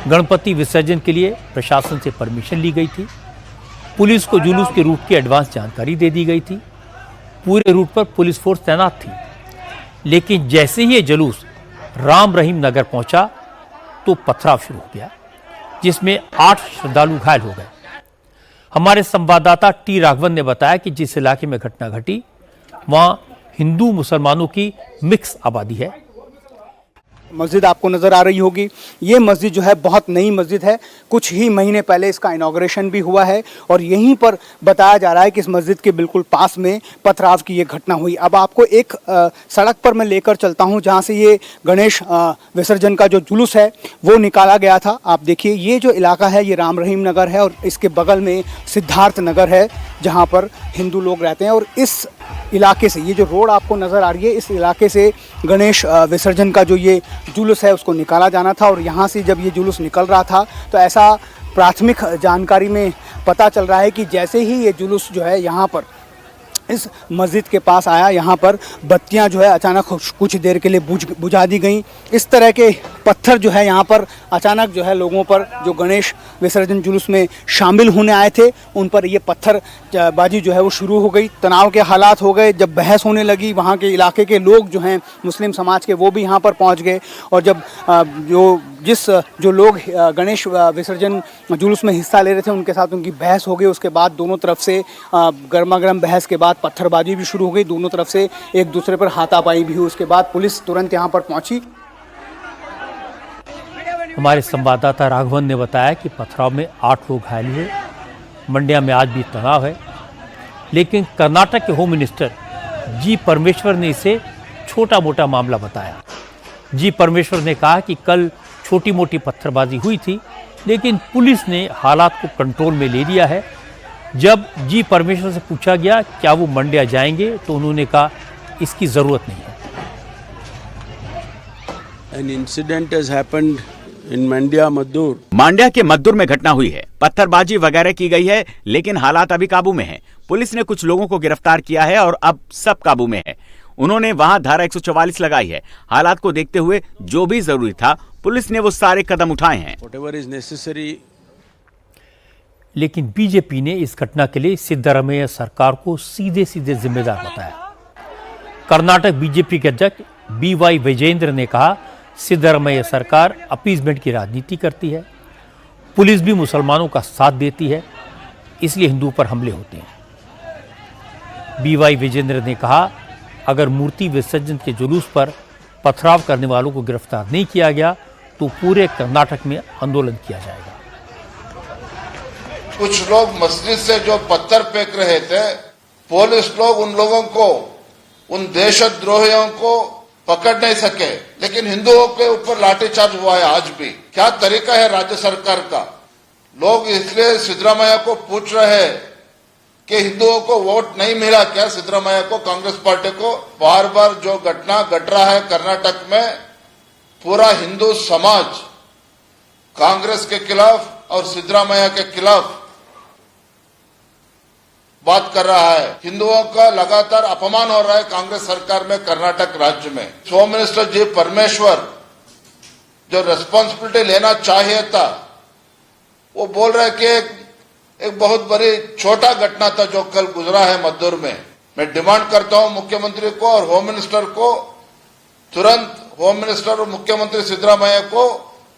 Speaker 1: गणपति विसर्जन के लिए प्रशासन से परमिशन ली गई थी। पुलिस को जुलूस के रूट की एडवांस जानकारी दे दी गई थी। पूरे रूट पर पुलिस फोर्स तैनात थी। लेकिन जैसे ही ये जुलूस राम रहीम नगर पहुंचा तो पथराव शुरू हो गया, जिसमें 8 श्रद्धालु घायल हो गए। हमारे संवाददाता टी राघवन ने बताया कि जिस इलाके में घटना घटी वहां हिंदू मुसलमानों की मिक्स आबादी है।
Speaker 11: मस्जिद आपको नज़र आ रही होगी। ये मस्जिद जो है बहुत नई मस्जिद है, कुछ ही महीने पहले इसका इनॉग्रेशन भी हुआ है और यहीं पर बताया जा रहा है कि इस मस्जिद के बिल्कुल पास में पथराव की ये घटना हुई। अब आपको एक सड़क पर मैं लेकर चलता हूँ जहाँ से ये गणेश विसर्जन का जो जुलूस है वो निकाला गया था। आप देखिए ये जो इलाका है ये राम रहीम नगर है और इसके बगल में सिद्धार्थ नगर है जहाँ पर हिंदू लोग रहते हैं। और इस इलाके से ये जो रोड आपको नज़र आ रही है, इस इलाके से गणेश विसर्जन का जो ये जुलूस है उसको निकाला जाना था। और यहाँ से जब ये जुलूस निकल रहा था तो ऐसा प्राथमिक जानकारी में पता चल रहा है कि जैसे ही ये जुलूस जो है यहाँ पर इस मस्जिद के पास आया, यहाँ पर बत्तियाँ जो है अचानक कुछ देर के लिए बुझा दी गई। इस तरह के पत्थर जो है यहाँ पर अचानक जो है लोगों पर जो गणेश विसर्जन जुलूस में शामिल होने आए थे उन पर ये पत्थरबाजी जो है वो शुरू हो गई। तनाव के हालात हो गए। जब बहस होने लगी वहाँ के इलाके के लोग जो हैं मुस्लिम समाज के वो भी यहाँ पर पहुँच गए और जब जो लोग गणेश विसर्जन जुलूस में हिस्सा ले रहे थे उनके साथ उनकी बहस हो गई। उसके बाद दोनों तरफ से गर्मागर्म बहस के बाद पत्थरबाजी भी शुरू हो गई। दोनों तरफ से एक दूसरे पर हाथापाई भी हुई। उसके बाद पुलिस तुरंत यहाँ पर पहुंची।
Speaker 1: हमारे संवाददाता राघवन ने बताया कि पथराव में 8 लोग घायल हुए। मंड्या में आज भी तनाव है, लेकिन कर्नाटक के होम मिनिस्टर जी परमेश्वर ने इसे छोटा मोटा मामला बताया। जी परमेश्वर ने कहा कि कल छोटी मोटी पत्थरबाजी हुई थी, लेकिन पुलिस ने हालात को कंट्रोल में ले लिया है। जब जी परमेश्वर से पूछा गया क्या वो मंड्या जाएंगे, तो उन्होंने कहा इसकी ज़रूरत नहीं है।
Speaker 12: An incident has happened in Mandya, Maddur.
Speaker 7: Mandya के मद्दुर में घटना हुई है, पत्थरबाजी वगैरह की गई है, लेकिन हालात अभी काबू में हैं। पुलिस ने कुछ लोगों को गिरफ्तार किया है और अब सब काबू में है। उन्होंने वहां धारा 144 लगाई है। हालात को देखते हुए जो भी जरूरी था, पुलिस ने वो सारे कदम उठाए हैं।
Speaker 12: Whatever is necessary.
Speaker 1: लेकिन बीजेपी ने इस घटना के लिए सिद्धरामैया सरकार को सीधे सीधे जिम्मेदार बताया। कर्नाटक बीजेपी के अध्यक्ष BY विजेंद्र ने कहा सिद्धरामैया सरकार अपीजमेंट की राजनीति करती है, पुलिस भी मुसलमानों का साथ देती है, इसलिए हिंदुओं पर हमले होते हैं। BY विजेंद्र ने कहा अगर मूर्ति विसर्जन के जुलूस पर पथराव करने वालों को गिरफ्तार नहीं किया गया तो पूरे कर्नाटक में आंदोलन किया जाएगा।
Speaker 13: कुछ लोग मस्जिद से जो पत्थर फेंक रहे थे, पुलिस लोग उन लोगों को, उन देशद्रोहियों को पकड़ नहीं सके, लेकिन हिंदुओं के ऊपर लाठीचार्ज हुआ है। आज भी क्या तरीका है राज्य सरकार का? लोग इसलिए सिद्धरामैया को पूछ रहे हैं कि हिंदुओं को वोट नहीं मिला क्या सिद्धरामैया को, कांग्रेस पार्टी को? बार बार जो घटना घट रहा है कर्नाटक में, पूरा हिंदू समाज कांग्रेस के खिलाफ और सिद्धरामैया के खिलाफ बात कर रहा है। हिंदुओं का लगातार अपमान हो रहा है कांग्रेस सरकार में, कर्नाटक राज्य में। होम मिनिस्टर जी परमेश्वर जो रेस्पॉन्सिबिलिटी लेना चाहिए था, वो बोल रहे कि एक बहुत बड़ी छोटा घटना था जो कल गुजरा है मद्दुर में। मैं डिमांड करता हूं मुख्यमंत्री को और होम मिनिस्टर को, तुरंत होम मिनिस्टर और मुख्यमंत्री सिद्धरामैया को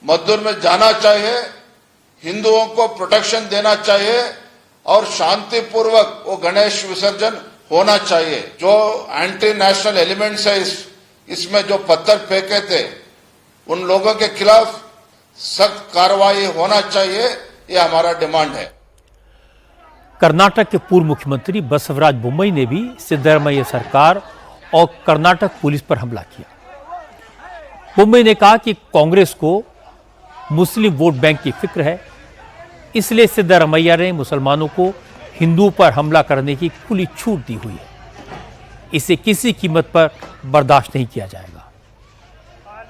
Speaker 13: मद्दुर में जाना चाहिए, हिंदुओं को प्रोटेक्शन देना चाहिए और शांतिपूर्वक वो गणेश विसर्जन होना चाहिए। जो एंटी नेशनल एलिमेंट्स है इसमें जो पत्थर फेंके थे, उन लोगों के खिलाफ सख्त कार्रवाई होना चाहिए, ये हमारा डिमांड है।
Speaker 1: कर्नाटक के पूर्व मुख्यमंत्री बसवराज बोम्मई ने भी सिद्धरामैया सरकार और कर्नाटक पुलिस पर हमला किया। बोम्मई ने कहा कि कांग्रेस को मुस्लिम वोट बैंक की फिक्र है, इसलिए सिद्धरामैया ने मुसलमानों को हिंदुओं पर हमला करने की खुली छूट दी हुई है। इसे किसी कीमत पर बर्दाश्त नहीं किया जाएगा।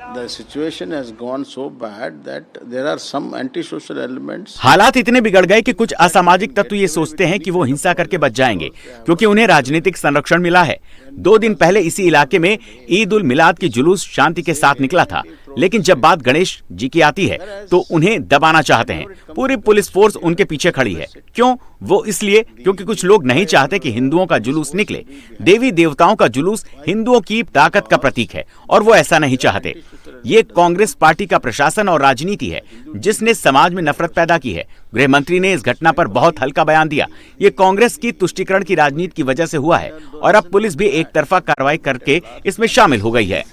Speaker 12: The situation has gone so bad that there are some anti-social elements.
Speaker 7: हालात इतने बिगड़ गए कि कुछ असामाजिक तत्व ये सोचते हैं कि वो हिंसा करके बच जाएंगे, क्योंकि उन्हें राजनीतिक संरक्षण मिला है। 2 दिन पहले इसी इलाके में ईद उल मिलाद की जुलूस शांति के साथ निकला था, लेकिन जब बात गणेश जी की आती है तो उन्हें दबाना चाहते हैं। पूरी पुलिस फोर्स उनके पीछे खड़ी है। क्यों? वो इसलिए क्योंकि कुछ लोग नहीं चाहते कि हिंदुओं का जुलूस निकले। देवी देवताओं का जुलूस हिंदुओं की ताकत का प्रतीक है और वो ऐसा नहीं चाहते। ये कांग्रेस पार्टी का प्रशासन और राजनीति है जिसने समाज में नफरत पैदा की है। गृह मंत्री ने इस घटना पर बहुत हल्का बयान दिया। ये कांग्रेस की तुष्टीकरण की राजनीति की वजह से हुआ है और अब पुलिस भी एक तरफा कार्रवाई करके इसमें शामिल हो गई है।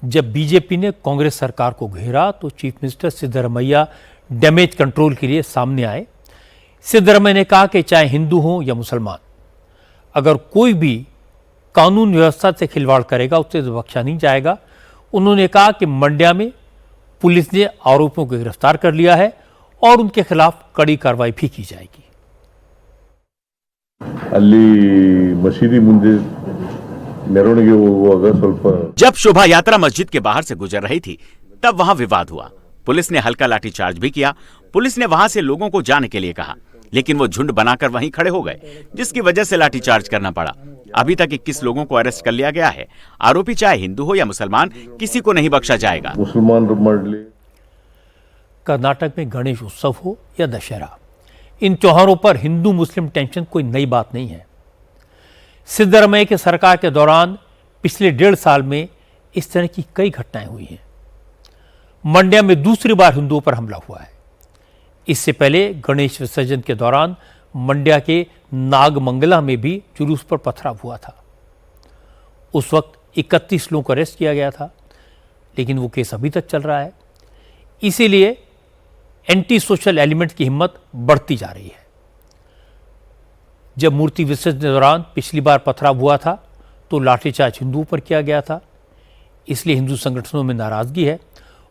Speaker 1: जब बीजेपी ने कांग्रेस सरकार को घेरा तो chief minister Siddaramaiah damage control के लिए सामने आए। सिद्धरामैया ने कहा कि चाहे हिंदू हो या मुसलमान, अगर कोई भी कानून व्यवस्था से खिलवाड़ करेगा उससे बख्शा नहीं जाएगा। उन्होंने कहा कि मंड्या में पुलिस ने आरोपियों को गिरफ्तार कर लिया है और उनके खिलाफ कड़ी कार्रवाई भी की जाएगी।
Speaker 7: जब शोभा यात्रा मस्जिद के बाहर से गुजर रही थी तब वहां विवाद हुआ। पुलिस ने हल्का लाठीचार्ज भी किया। पुलिस ने वहां से लोगों को जाने के लिए कहा, लेकिन वो झुंड बनाकर वहीं खड़े हो गए, जिसकी वजह से लाठीचार्ज करना पड़ा। अभी तक 21 लोगों को अरेस्ट कर लिया गया है। आरोपी चाहे हिंदू हो या मुसलमान, किसी को नहीं बख्शा जाएगा।
Speaker 1: कर्नाटक में गणेश उत्सव हो या दशहरा, इन त्योहारों पर हिंदू मुस्लिम टेंशन कोई नई बात नहीं है। सिद्धरामैया की सरकार के दौरान पिछले 1.5 साल में इस तरह की कई घटनाएं हुई हैं। मंड्या में दूसरी बार हिंदुओं पर हमला हुआ है। इससे पहले गणेश विसर्जन के दौरान मंड्या के नागमंगला में भी जुलूस पर पथराव हुआ था। उस वक्त 31 लोगों को अरेस्ट किया गया था, लेकिन वो केस अभी तक चल रहा है। इसीलिए एंटी सोशल एलिमेंट की हिम्मत बढ़ती जा रही है। जब मूर्ति विसर्जन के दौरान पिछली बार पथराव हुआ था तो लाठीचार्ज हिंदुओं पर किया गया था, इसलिए हिंदू संगठनों में नाराजगी है।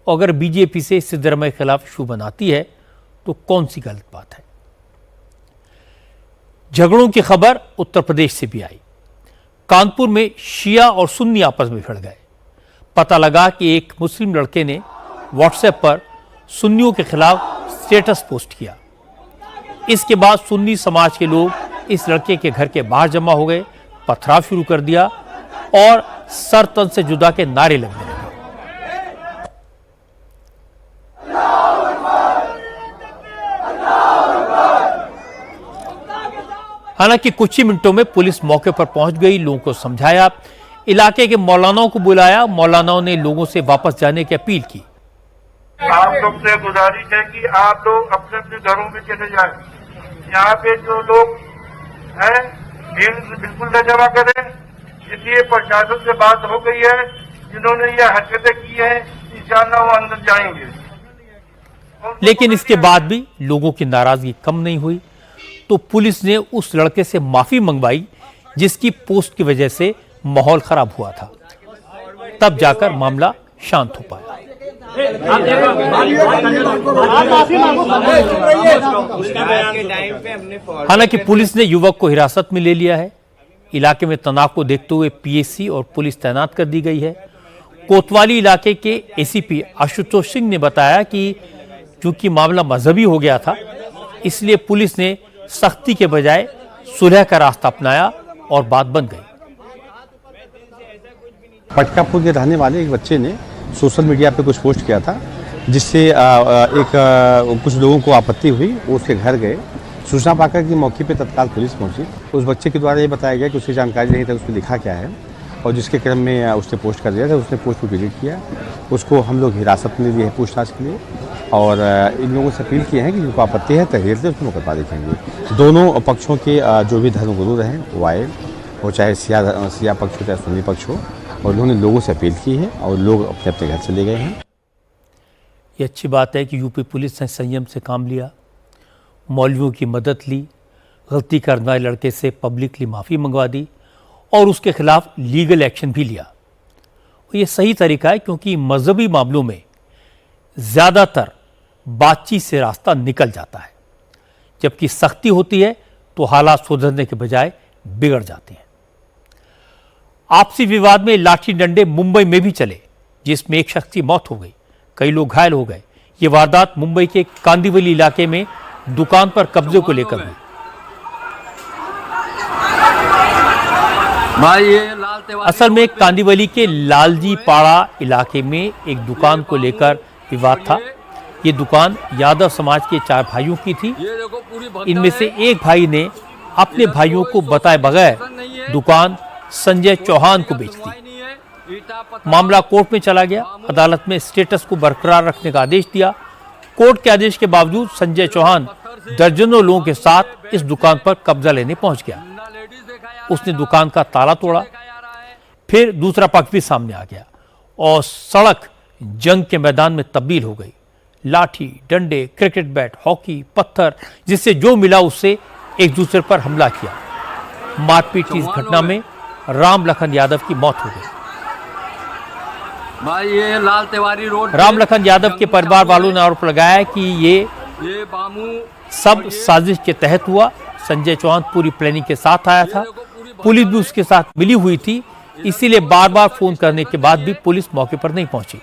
Speaker 1: और अगर बीजेपी से सिद्धरामैया के खिलाफ इशू बनाती है तो कौन सी गलत बात है। झगड़ों की खबर उत्तर प्रदेश से भी आई। कानपुर में शिया और सुन्नी आपस में भिड़ गए। पता लगा कि एक मुस्लिम लड़के ने व्हाट्सएप पर सुन्नियों के खिलाफ स्टेटस पोस्ट किया। इसके बाद सुन्नी समाज के लोग इस लड़के के घर के बाहर जमा हो गए, पथराव शुरू कर दिया और सर तन से जुदा के नारे लगने लगे। हालांकि कुछ ही मिनटों में पुलिस मौके पर पहुंच गई, लोगों को समझाया, इलाके के मौलानाओं को बुलाया। मौलानाओं ने लोगों से वापस जाने की अपील की।
Speaker 14: आप लोग से गुजारिश है कि आप लोग अपने अपने घरों में चले जाएं। यहाँ पे जो लोग हैं भीड़ बिल्कुल न जमा करें। इसलिए प्रशासन से बात हो गई है, जिन्होंने ये हरकतें की है इंशाअल्लाह वो अंदर जाएंगे।
Speaker 1: लेकिन इसके बाद भी लोगों की नाराजगी कम नहीं हुई तो पुलिस ने उस लड़के से माफी मंगवाई जिसकी पोस्ट की वजह से माहौल खराब हुआ था। तब जाकर मामला शांत हो पाया। हालांकि पुलिस ने युवक को हिरासत में ले लिया है। इलाके में तनाव को देखते हुए पीएसी और पुलिस तैनात कर दी गई है। कोतवाली इलाके के एसीपी आशुतोष सिंह ने बताया कि चूंकि मामला मजहबी हो गया था इसलिए पुलिस ने सख्ती के बजाय सुलह का रास्ता अपनाया और बात बन गई।
Speaker 15: पटकापुर के रहने वाले एक बच्चे ने सोशल मीडिया पे कुछ पोस्ट किया था जिससे कुछ लोगों को आपत्ति हुई। वो उसके घर गए, सूचना पाकर कि मौके पे तत्काल पुलिस पहुंची। उस बच्चे के द्वारा ये बताया गया कि उसकी जानकारी नहीं था उसमें लिखा क्या है और जिसके क्रम में उसने पोस्ट कर दिया था। उसने पोस्ट को डिलीट किया। उसको हम लोग हिरासत में लिए हैं पूछताछ के लिए और इन लोगों से अपील किए हैं कि जिनको आपत्ति है तहरीर से उसको मुकदमा देखेंगे। दोनों पक्षों के जो भी धर्मगुरु रहे वो आए, वो चाहे सिया पक्ष हो चाहे सुन्नी पक्ष हो, और उन्होंने लोगों से अपील की है और लोग अपने अपने घर चले गए हैं।
Speaker 1: ये अच्छी बात है कि यूपी पुलिस ने संयम से काम लिया, मौलवियों की मदद ली, गलती करने वाले लड़के से पब्लिकली माफ़ी मंगवा दी और उसके खिलाफ लीगल एक्शन भी लिया। ये सही तरीका है क्योंकि मजहबी मामलों में ज़्यादातर बातचीत से रास्ता निकल जाता है, जबकि सख्ती होती है तो हालात सुधरने के बजाय बिगड़ जाते हैं। आपसी विवाद में लाठी डंडे मुंबई में भी चले जिसमें एक शख्स की मौत हो गई, कई लोग घायल हो गए। ये वारदात मुंबई के कांदिवली इलाके में दुकान पर कब्जे को लेकर हुई। असल में कांदिवली के लालजी पाड़ा इलाके में एक दुकान को लेकर विवाद था। ये दुकान यादव समाज के 4 भाइयों की थी। इनमें से एक भाई ने अपने भाइयों को बताए बगैर दुकान संजय चौहान को बेच दी। मामला कोर्ट में चला गया। अदालत में स्टेटस को बरकरार रखने का आदेश दिया। कोर्ट के आदेश के बावजूद संजय चौहान दर्जनों लोगों के साथ इस दुकान पर कब्जा लेने पहुंच गया। उसने दुकान का ताला तोड़ा। फिर दूसरा पक्ष भी सामने आ गया और सड़क जंग के मैदान में तब्दील हो गई। लाठी डंडे, क्रिकेट बैट, हॉकी, पत्थर, जिससे जो मिला उससे एक दूसरे पर हमला किया। मारपीट की इस घटना में राम लखन यादव की मौत हो गई।
Speaker 16: भाई ये लाल तिवारी रोड
Speaker 1: राम लखन यादव के परिवार वालों ने आरोप लगाया कि ये सब साजिश के तहत हुआ। संजय चौहान पूरी प्लानिंग के साथ आया था। पुलिस भी उसके साथ मिली हुई थी, इसीलिए बार बार फोन करने के बाद भी पुलिस मौके पर नहीं पहुंची।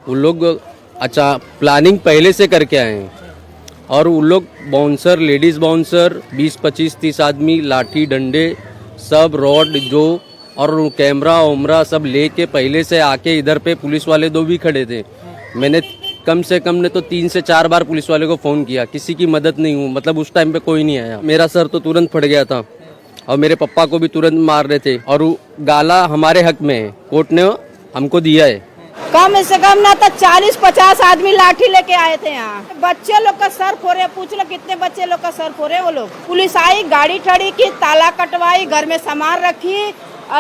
Speaker 16: वो लोग अच्छा प्लानिंग पहले से करके आए हैं और वो लोग बाउंसर, लेडीज बाउंसर 20, 25, 30 आदमी, लाठी डंडे सब, रॉड जो और कैमरा उमरा सब लेके पहले से आके इधर पे पुलिस वाले 2 भी खड़े थे। मैंने कम से कम ने तो 3 से 4 बार पुलिस वाले को फ़ोन किया, किसी की मदद नहीं हुई। मतलब उस टाइम पे कोई नहीं आया। मेरा सर तो तुरंत फट गया था और मेरे पापा को भी तुरंत मार रहे थे और गाला हमारे हक में है, कोर्ट ने हमको दिया है।
Speaker 17: कम से कम ना तो 40-50 आदमी लाठी लेके आए थे यहाँ। बच्चे लोग का सर फोड़े, पूछ लो कितने बच्चे लोग का सर फोड़े वो लोग। पुलिस आई, गाड़ी ठड़ी की, ताला कटवाई, घर में सामान रखी।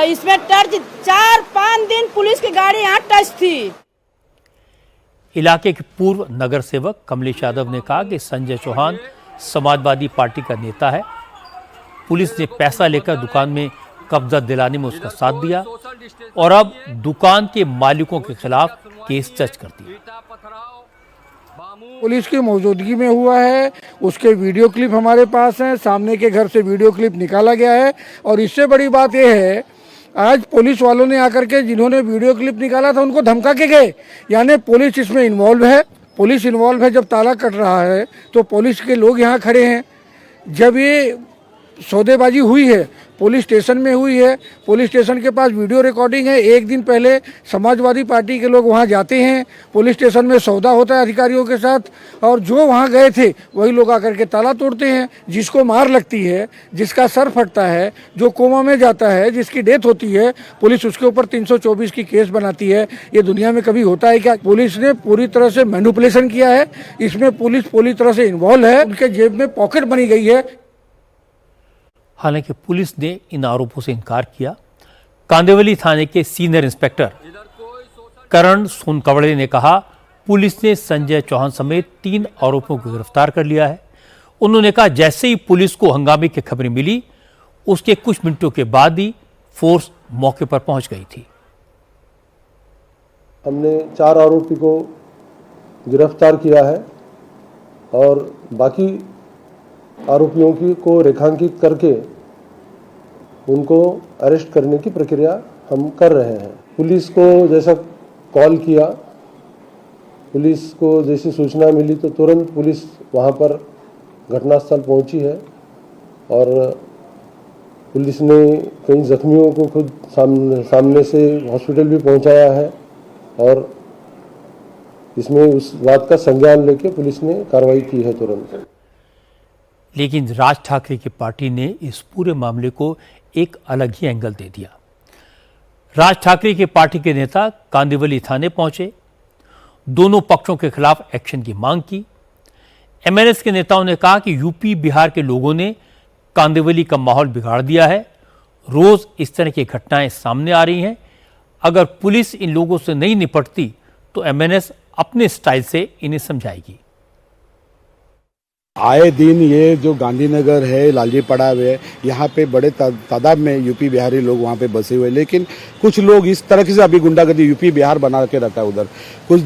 Speaker 17: इसमें टर्च 4-5 दिन पुलिस की गाड़ी यहाँ टच थी।
Speaker 1: इलाके के पूर्व नगर सेवक कमलेश यादव ने कहा कि संजय चौहान समाजवादी पार्टी का नेता है। पुलिस ने पैसा लेकर दुकान में कब्जा दिलाने में उसका साथ दिया और अब दुकान के मालिकों के खिलाफ केस दर्ज कर दिया।
Speaker 18: पुलिस की मौजूदगी में हुआ है, उसके वीडियो क्लिप हमारे पास हैं, सामने के घर से वीडियो क्लिप निकाला गया है। और इससे बड़ी बात यह है, आज पुलिस वालों ने आकर के जिन्होंने वीडियो क्लिप निकाला था उनको धमका के गए, यानी पुलिस इसमें इन्वॉल्व है। पुलिस इन्वॉल्व है। जब ताला कट रहा है तो पुलिस के लोग यहाँ खड़े हैं। जब ये सौदेबाजी हुई है पुलिस स्टेशन में हुई है, पुलिस स्टेशन के पास वीडियो रिकॉर्डिंग है। एक दिन पहले समाजवादी पार्टी के लोग वहां जाते हैं, पुलिस स्टेशन में सौदा होता है अधिकारियों के साथ, और जो वहां गए थे वही लोग आकर के ताला तोड़ते हैं। जिसको मार लगती है, जिसका सर फटता है, जो कोमा में जाता है, जिसकी डेथ होती है, पुलिस उसके ऊपर 324 की केस बनाती है। ये दुनिया में कभी होता है क्या? पुलिस ने पूरी तरह से मैनिपुलेशन किया है। इसमें पुलिस पूरी तरह से इन्वॉल्व है। उनके जेब में पॉकेट बनी गई है।
Speaker 1: हालांकि पुलिस ने इन आरोपों से इनकार किया। कांदिवली थाने के सीनियर इंस्पेक्टर करण सोनकवड़े ने कहा, पुलिस ने संजय चौहान समेत 3 आरोपियों को गिरफ्तार कर लिया है। उन्होंने कहा, जैसे ही पुलिस को हंगामे की खबरें मिली, उसके कुछ मिनटों के बाद ही फोर्स मौके पर पहुंच गई थी।
Speaker 19: हमने 4 आरोपी को गिरफ्तार किया है और बाकी आरोपियों को रेखांकित करके उनको अरेस्ट करने की प्रक्रिया हम कर रहे हैं। पुलिस को जैसा कॉल किया, पुलिस को जैसी सूचना मिली तो तुरंत पुलिस वहां पर घटनास्थल पहुंची है और पुलिस ने कई जख्मियों को खुद सामने से हॉस्पिटल भी पहुंचाया है और इसमें उस बात का संज्ञान लेके पुलिस ने कार्रवाई की है तुरंत।
Speaker 1: लेकिन राज ठाकरे की पार्टी ने इस पूरे मामले को एक अलग ही एंगल दे दिया। राज ठाकरे की पार्टी के नेता कांदिवली थाने पहुंचे, दोनों पक्षों के खिलाफ एक्शन की मांग की। एमएनएस के नेताओं ने कहा कि यूपी बिहार के लोगों ने कांदिवली का माहौल बिगाड़ दिया है। रोज इस तरह की घटनाएं सामने आ रही हैं। अगर पुलिस इन लोगों से नहीं निपटती तो एमएनएस अपने स्टाइल से इन्हें समझाएगी।
Speaker 20: आए दिन ये जो गांधीनगर है, लालजी पड़ा है, यहाँ पे बड़े तादाद में यूपी बिहारी लोग वहाँ पे बसे हुए, लेकिन कुछ लोग इस तरह से अभी गुंडागर्दी यूपी बिहार बना के रखा है। उधर कुछ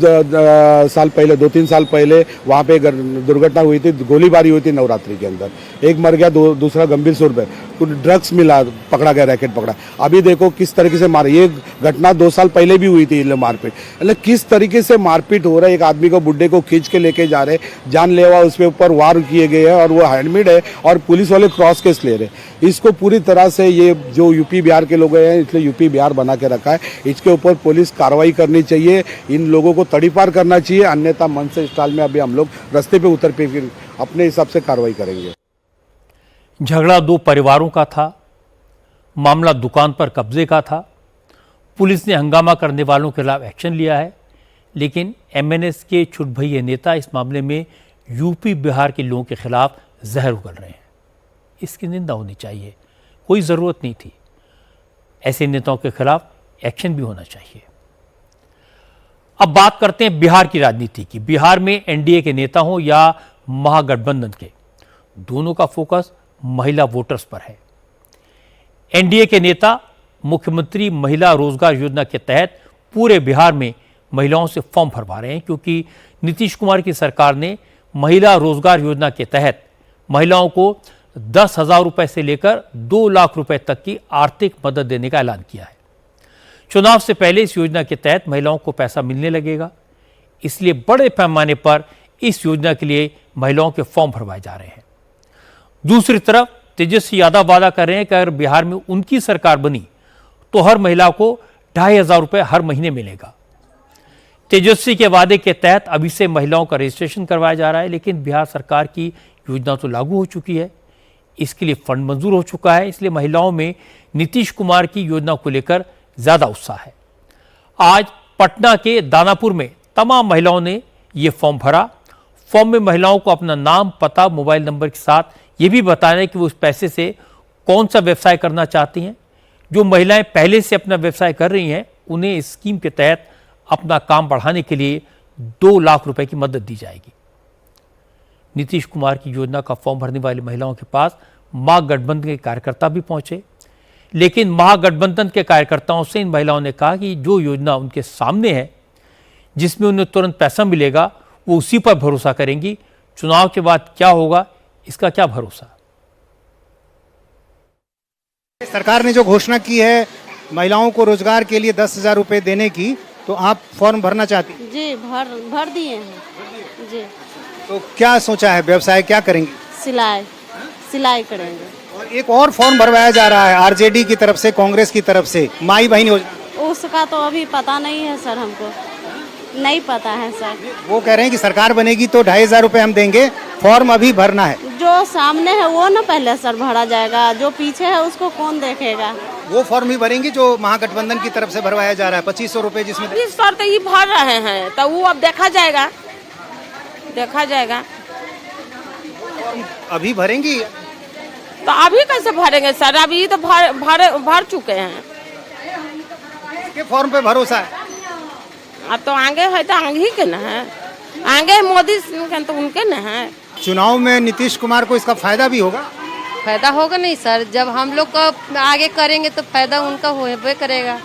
Speaker 20: साल पहले 2-3 साल पहले वहाँ पे दुर्घटना हुई थी, गोलीबारी हुई थी नवरात्रि के अंदर, एक मर गया, दूसरा गंभीर स्वरूप पे, कुछ ड्रग्स मिला, पकड़ा गया, रैकेट पकड़ा। अभी देखो किस तरीके से मार, ये घटना 2 साल पहले भी हुई थी मारपीट। मतलब किस तरीके से मारपीट हो रहा है, एक आदमी को, बुड्ढे को खींच के लेके जा रहे, जानलेवा उसके ऊपर वार किए गए हैं और वो हैंडमेड है और पुलिस वाले क्रॉस केस ले रहे। इसको पूरी तरह से ये जो यूपी बिहार के लोग हैं, इसलिए यूपी बिहार बना के रखा है। इसके ऊपर पुलिस कार्रवाई करनी चाहिए, इन लोगों को तड़ीपार करना चाहिए, अन्यथा मन से स्टाइल में अभी हम लोग रास्ते पे उतर पे फिर अपने हिसाब से कार्रवाई करेंगे।
Speaker 1: झगड़ा 2 परिवारों का था, मामला दुकान पर कब्जे का था। पुलिस ने हंगामा करने वालों के खिलाफ एक्शन लिया है, लेकिन एमएनएस के छुटभइये नेता इस मामले में यूपी बिहार के लोगों के खिलाफ जहर उगल रहे हैं। इसकी निंदा होनी चाहिए, कोई ज़रूरत नहीं थी। ऐसे नेताओं के खिलाफ एक्शन भी होना चाहिए। अब बात करते हैं बिहार की राजनीति की। बिहार में एनडीए के नेता हों या महागठबंधन के, दोनों का फोकस महिला वोटर्स पर है। एनडीए के नेता मुख्यमंत्री महिला रोजगार योजना के तहत पूरे बिहार में महिलाओं से फॉर्म भरवा रहे हैं, क्योंकि नीतीश कुमार की सरकार ने महिला रोजगार योजना के तहत महिलाओं को 10,000 रुपए से लेकर 2 लाख रुपए तक की आर्थिक मदद देने का ऐलान किया है। चुनाव से पहले इस योजना के तहत महिलाओं को पैसा मिलने लगेगा, इसलिए बड़े पैमाने पर इस योजना के लिए महिलाओं के फॉर्म भरवाए जा रहे हैं। दूसरी तरफ तेजस्वी यादव वादा कर रहे हैं कि अगर बिहार में उनकी सरकार बनी तो हर महिला को 2,500 रुपए हर महीने मिलेगा। तेजस्वी के वादे के तहत अभी से महिलाओं का रजिस्ट्रेशन करवाया जा रहा है, लेकिन बिहार सरकार की योजना तो लागू हो चुकी है, इसके लिए फंड मंजूर हो चुका है, इसलिए महिलाओं में नीतीश कुमार की योजना को लेकर ज्यादा उत्साह है। आज पटना के दानापुर में तमाम महिलाओं ने ये फॉर्म भरा। फॉर्म में महिलाओं को अपना नाम, पता, मोबाइल नंबर के साथ ये भी बताना है कि वो इस पैसे से कौन सा व्यवसाय करना चाहती हैं। जो महिलाएं पहले से अपना व्यवसाय कर रही हैं, उन्हें इस स्कीम के तहत अपना काम बढ़ाने के लिए 2 लाख रुपए की मदद दी जाएगी। नीतीश कुमार की योजना का फॉर्म भरने वाली महिलाओं के पास महागठबंधन के कार्यकर्ता भी पहुंचे, लेकिन महागठबंधन के कार्यकर्ताओं से इन महिलाओं ने कहा कि जो योजना उनके सामने है, जिसमें उन्हें तुरंत पैसा मिलेगा, वो उसी पर भरोसा करेंगी। चुनाव के बाद क्या होगा, इसका क्या भरोसा।
Speaker 11: सरकार ने जो घोषणा की है महिलाओं को रोजगार के लिए 10,000 रुपए देने की, तो आप फॉर्म भरना चाहती हैं?
Speaker 17: जी भर दिए हैं जी।
Speaker 11: तो क्या सोचा है, व्यवसाय क्या करेंगे?
Speaker 17: सिलाई करेंगे।
Speaker 11: और एक और फॉर्म भरवाया जा रहा है आरजेडी की तरफ से, कांग्रेस की तरफ से, माई बहन योजना।
Speaker 17: उसका तो अभी पता नहीं है सर, हमको नहीं पता है सर।
Speaker 11: वो कह रहे हैं कि सरकार बनेगी तो 2,500 रुपए हम देंगे, फॉर्म अभी भरना है।
Speaker 17: जो सामने है वो ना पहले सर भरा जाएगा, जो पीछे है उसको कौन देखेगा।
Speaker 11: वो फॉर्म ही भरेंगे जो महागठबंधन की तरफ से भरवाया जा रहा है, 2500 रुपए, जिसमें
Speaker 21: 20 तो ये भर रहे हैं, तो वो अब देखा जाएगा।
Speaker 11: अभी भरेंगी
Speaker 21: तो अभी कैसे भरेंगे सर, अभी तो भर चुके हैं।
Speaker 11: इसके फॉर्म पे भरोसा है?
Speaker 21: अब तो आगे है तो आगे ही के न है, आगे मोदी के तो उनके न है।
Speaker 11: चुनाव में नीतीश कुमार को इसका फायदा भी होगा?
Speaker 22: फायदा होगा नहीं सर, जब हम लोग को आगे करेंगे तो फायदा उनका होबे करेगा।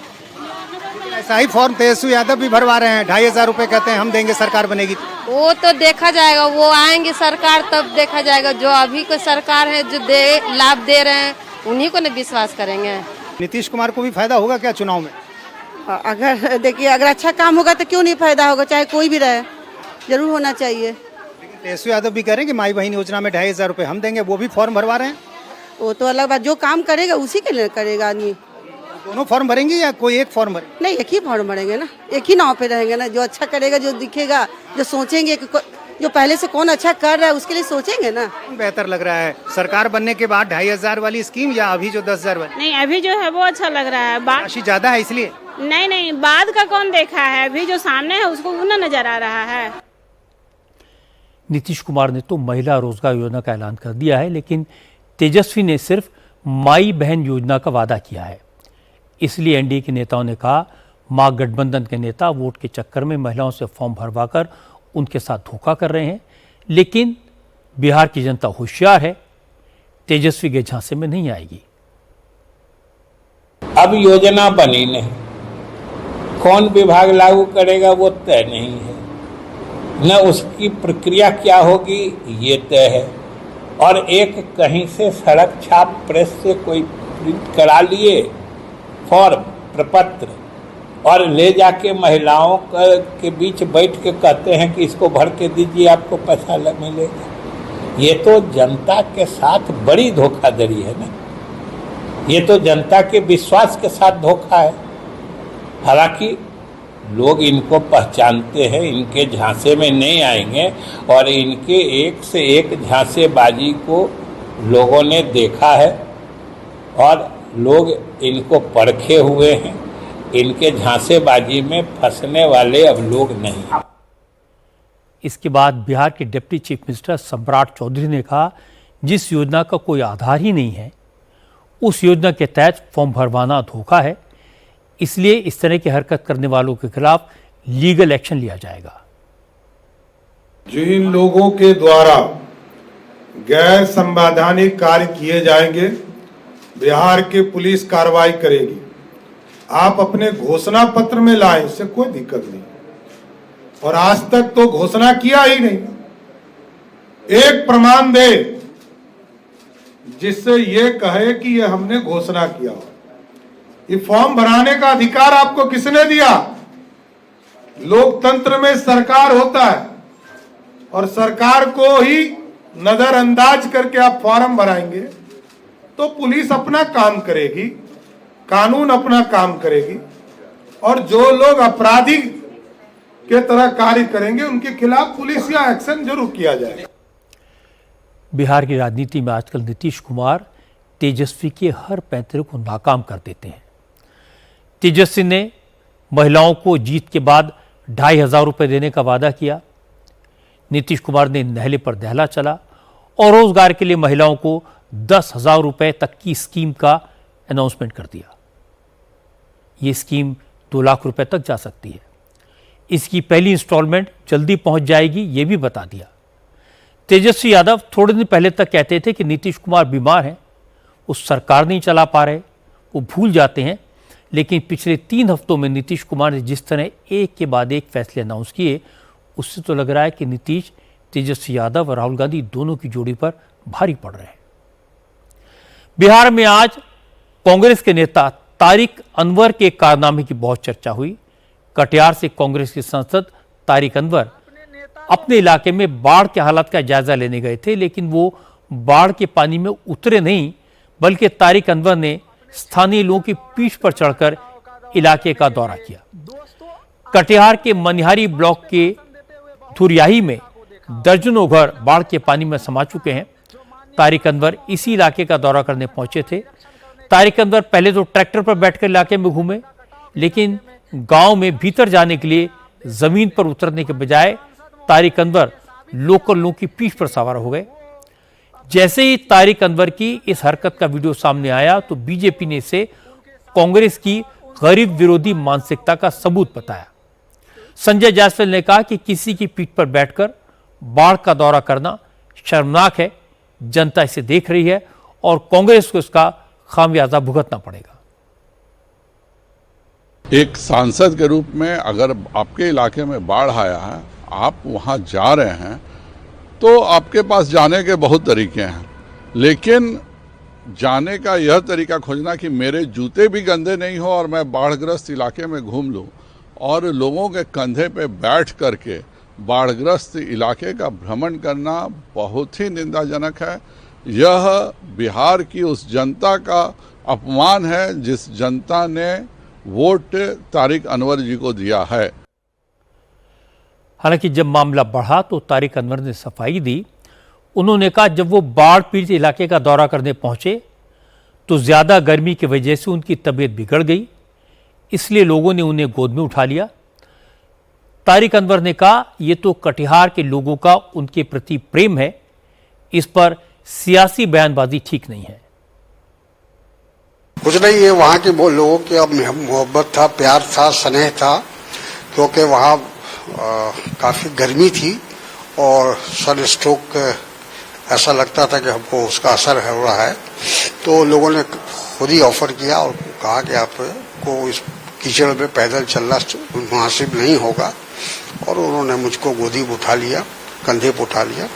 Speaker 11: ऐसा ही फॉर्म तेजस्वी यादव भी भरवा रहे हैं, 2,500 रुपए कहते हैं हम देंगे सरकार बनेगी।
Speaker 22: वो तो देखा जाएगा, वो आएंगे सरकार तब देखा जाएगा। जो अभी को सरकार है जो लाभ दे रहे हैं उन्हीं को न विश्वास करेंगे।
Speaker 11: नीतीश कुमार को भी फायदा होगा क्या चुनाव में?
Speaker 23: अगर देखिए, अगर अच्छा काम होगा तो क्यों नहीं फायदा होगा, चाहे कोई भी रहे, जरूर होना चाहिए।
Speaker 11: तेजस्वी यादव भी कह रहे हैं कि माई बहन योजना में 2,500 रुपए हम देंगे, वो भी फॉर्म भरवा रहे हैं।
Speaker 23: वो तो अलग बात, जो काम करेगा उसी के लिए करेगा आदमी।
Speaker 11: दोनों फॉर्म भरेंगे या कोई एक फॉर्म भरे?
Speaker 23: नहीं, एक ही फॉर्म भरेंगे ना, एक ही नाव पे रहेंगे ना। जो अच्छा करेगा, जो दिखेगा, जो सोचेंगे कि जो पहले से कौन अच्छा कर रहा है उसके लिए सोचेंगे ना।
Speaker 11: बेहतर लग रहा है सरकार बनने के बाद 2,500 वाली स्कीम या अभी जो 10,000 वाली?
Speaker 21: नहीं, अभी जो है वो अच्छा लग रहा है।
Speaker 11: राशि ज्यादा है इसलिए?
Speaker 21: नहीं, बाद का कौन देखा है, अभी जो सामने है उसको ना नजर आ रहा है।
Speaker 1: नीतीश कुमार ने तो महिला रोजगार योजना का ऐलान कर दिया है, लेकिन तेजस्वी ने सिर्फ माई बहन योजना का वादा किया है। इसलिए एनडीए के नेताओं ने कहा, महागठबंधन के नेता वोट के चक्कर में महिलाओं से फॉर्म भरवाकर उनके साथ धोखा कर रहे हैं। लेकिन बिहार की जनता होशियार है, तेजस्वी के झांसे में नहीं आएगी।
Speaker 24: अब योजना बनी नहीं, कौन विभाग लागू करेगा वो तय नहीं है, न उसकी प्रक्रिया क्या होगी ये तय है। और एक कहीं से सड़क छाप प्रेस से कोई प्रिंट करा लिए फॉर्म प्रपत्र और ले जाके महिलाओं के बीच बैठ के कहते हैं कि इसको भर के दीजिए आपको पैसा मिलेगा। ये तो जनता के साथ बड़ी धोखाधड़ी है ना, ये तो जनता के विश्वास के साथ धोखा है। हालांकि लोग इनको पहचानते हैं, इनके झांसे में नहीं आएंगे और इनके एक से एक झांसेबाजी को लोगों ने देखा है और लोग इनको परखे हुए हैं। इनके झांसेबाजी में फंसने वाले अब लोग नहीं।
Speaker 1: इसके बाद बिहार के डिप्टी चीफ मिनिस्टर सम्राट चौधरी ने कहा, जिस योजना का कोई आधार ही नहीं है उस योजना के तहत फॉर्म भरवाना धोखा है, इसलिए इस तरह की हरकत करने वालों के खिलाफ लीगल एक्शन लिया जाएगा।
Speaker 25: जिन लोगों के द्वारा गैर संवैधानिक कार्य किए जाएंगे, बिहार की पुलिस कार्रवाई करेगी। आप अपने घोषणा पत्र में लाएं, इससे कोई दिक्कत नहीं, और आज तक तो घोषणा किया ही नहीं। एक प्रमाण दे जिससे ये कहे कि ये हमने घोषणा किया। ये फॉर्म भराने का अधिकार आपको किसने दिया? लोकतंत्र में सरकार होता है और सरकार को ही नजरअंदाज करके आप फॉर्म भराएंगे तो पुलिस अपना काम करेगी, कानून अपना काम करेगी, और जो लोग अपराधी के तरह कार्य करेंगे उनके खिलाफ पुलिस या एक्शन जरूर किया जाएगा।
Speaker 1: बिहार की राजनीति में आजकल नीतीश कुमार तेजस्वी के हर पैंतरे को नाकाम कर देते हैं। तेजस्वी ने महिलाओं को जीत के बाद 2,500 रुपये देने का वादा किया। नीतीश कुमार ने नहले पर दहला चला और रोजगार के लिए महिलाओं को 10,000 रुपये तक की स्कीम का अनाउंसमेंट कर दिया। ये स्कीम 2 लाख रुपए तक जा सकती है। इसकी पहली इंस्टॉलमेंट जल्दी पहुंच जाएगी, ये भी बता दिया। तेजस्वी यादव थोड़े दिन पहले तक कहते थे कि नीतीश कुमार बीमार हैं, वो सरकार नहीं चला पा रहे, वो भूल जाते हैं। लेकिन पिछले 3 हफ्तों में नीतीश कुमार ने जिस तरह एक के बाद एक फैसले अनाउंस किए, उससे तो लग रहा है कि नीतीश तेजस्वी यादव और राहुल गांधी दोनों की जोड़ी पर भारी पड़ रहे हैं। बिहार में आज कांग्रेस के नेता तारिक अनवर के कारनामे की बहुत चर्चा हुई। कटिहार से कांग्रेस के सांसद तारिक अनवर अपने इलाके में बाढ़ के हालात का जायजा लेने गए थे, लेकिन वो बाढ़ के पानी में उतरे नहीं, बल्कि तारिक अनवर ने स्थानीय लोगों की पीठ पर चढ़कर इलाके का दौरा किया। कटिहार के मनिहारी ब्लॉक के धुरियाही में दर्जनों घर बाढ़ के पानी में समा चुके हैं। तारिक अनवर इसी इलाके का दौरा करने पहुंचे थे। तारिक अनवर पहले तो ट्रैक्टर पर बैठकर इलाके में घूमे, लेकिन गांव में भीतर जाने के लिए जमीन पर उतरने के बजाय तारिक अनवर लोकल लोगों की पीठ पर सवार हो गए। जैसे ही तारिक अनवर की इस हरकत का वीडियो सामने आया तो बीजेपी ने इसे कांग्रेस की गरीब विरोधी मानसिकता का सबूत बताया। संजय जायसवाल ने कहा कि किसी की पीठ पर बैठकर बाढ़ का दौरा करना शर्मनाक है, जनता इसे देख रही है और कांग्रेस को इसका खामियाजा भुगतना पड़ेगा।
Speaker 3: एक सांसद के रूप में अगर आपके इलाके में बाढ़ आया है, आप वहां जा रहे हैं, तो आपके पास जाने के बहुत तरीके हैं, लेकिन जाने का यह तरीका खोजना कि मेरे जूते भी गंदे नहीं हो और मैं बाढ़ग्रस्त इलाके में घूम लूं और लोगों के कंधे पे बैठ करके बाढ़ग्रस्त इलाके का भ्रमण करना बहुत ही निंदाजनक है। यह बिहार की उस जनता का अपमान है जिस जनता ने वोट तारिक अनवर जी को दिया है।
Speaker 1: हालांकि जब मामला बढ़ा तो तारिक अनवर ने सफाई दी। उन्होंने कहा जब वो बाढ़ पीड़ित इलाके का दौरा करने पहुंचे तो ज्यादा गर्मी की वजह से उनकी तबीयत बिगड़ गई, इसलिए लोगों ने उन्हें गोद में उठा लिया। तारिक अनवर ने कहा यह तो कटिहार के लोगों का उनके प्रति प्रेम है, इस पर सियासी बयानबाजी ठीक नहीं है।
Speaker 4: कुछ नहीं, ये वहाँ के वो लोगों की अब मोहब्बत था, प्यार था, स्नेह था, क्योंकि वहाँ काफी गर्मी थी और सन स्ट्रोक ऐसा लगता था कि हमको उसका असर हो रहा है। तो लोगों ने खुद ही ऑफर किया और कहा कि आपको इस कीचड़ में पैदल चलना मुनासिब नहीं होगा, और उन्होंने मुझको गोदी में उठा लिया, कंधे पर उठा लिया।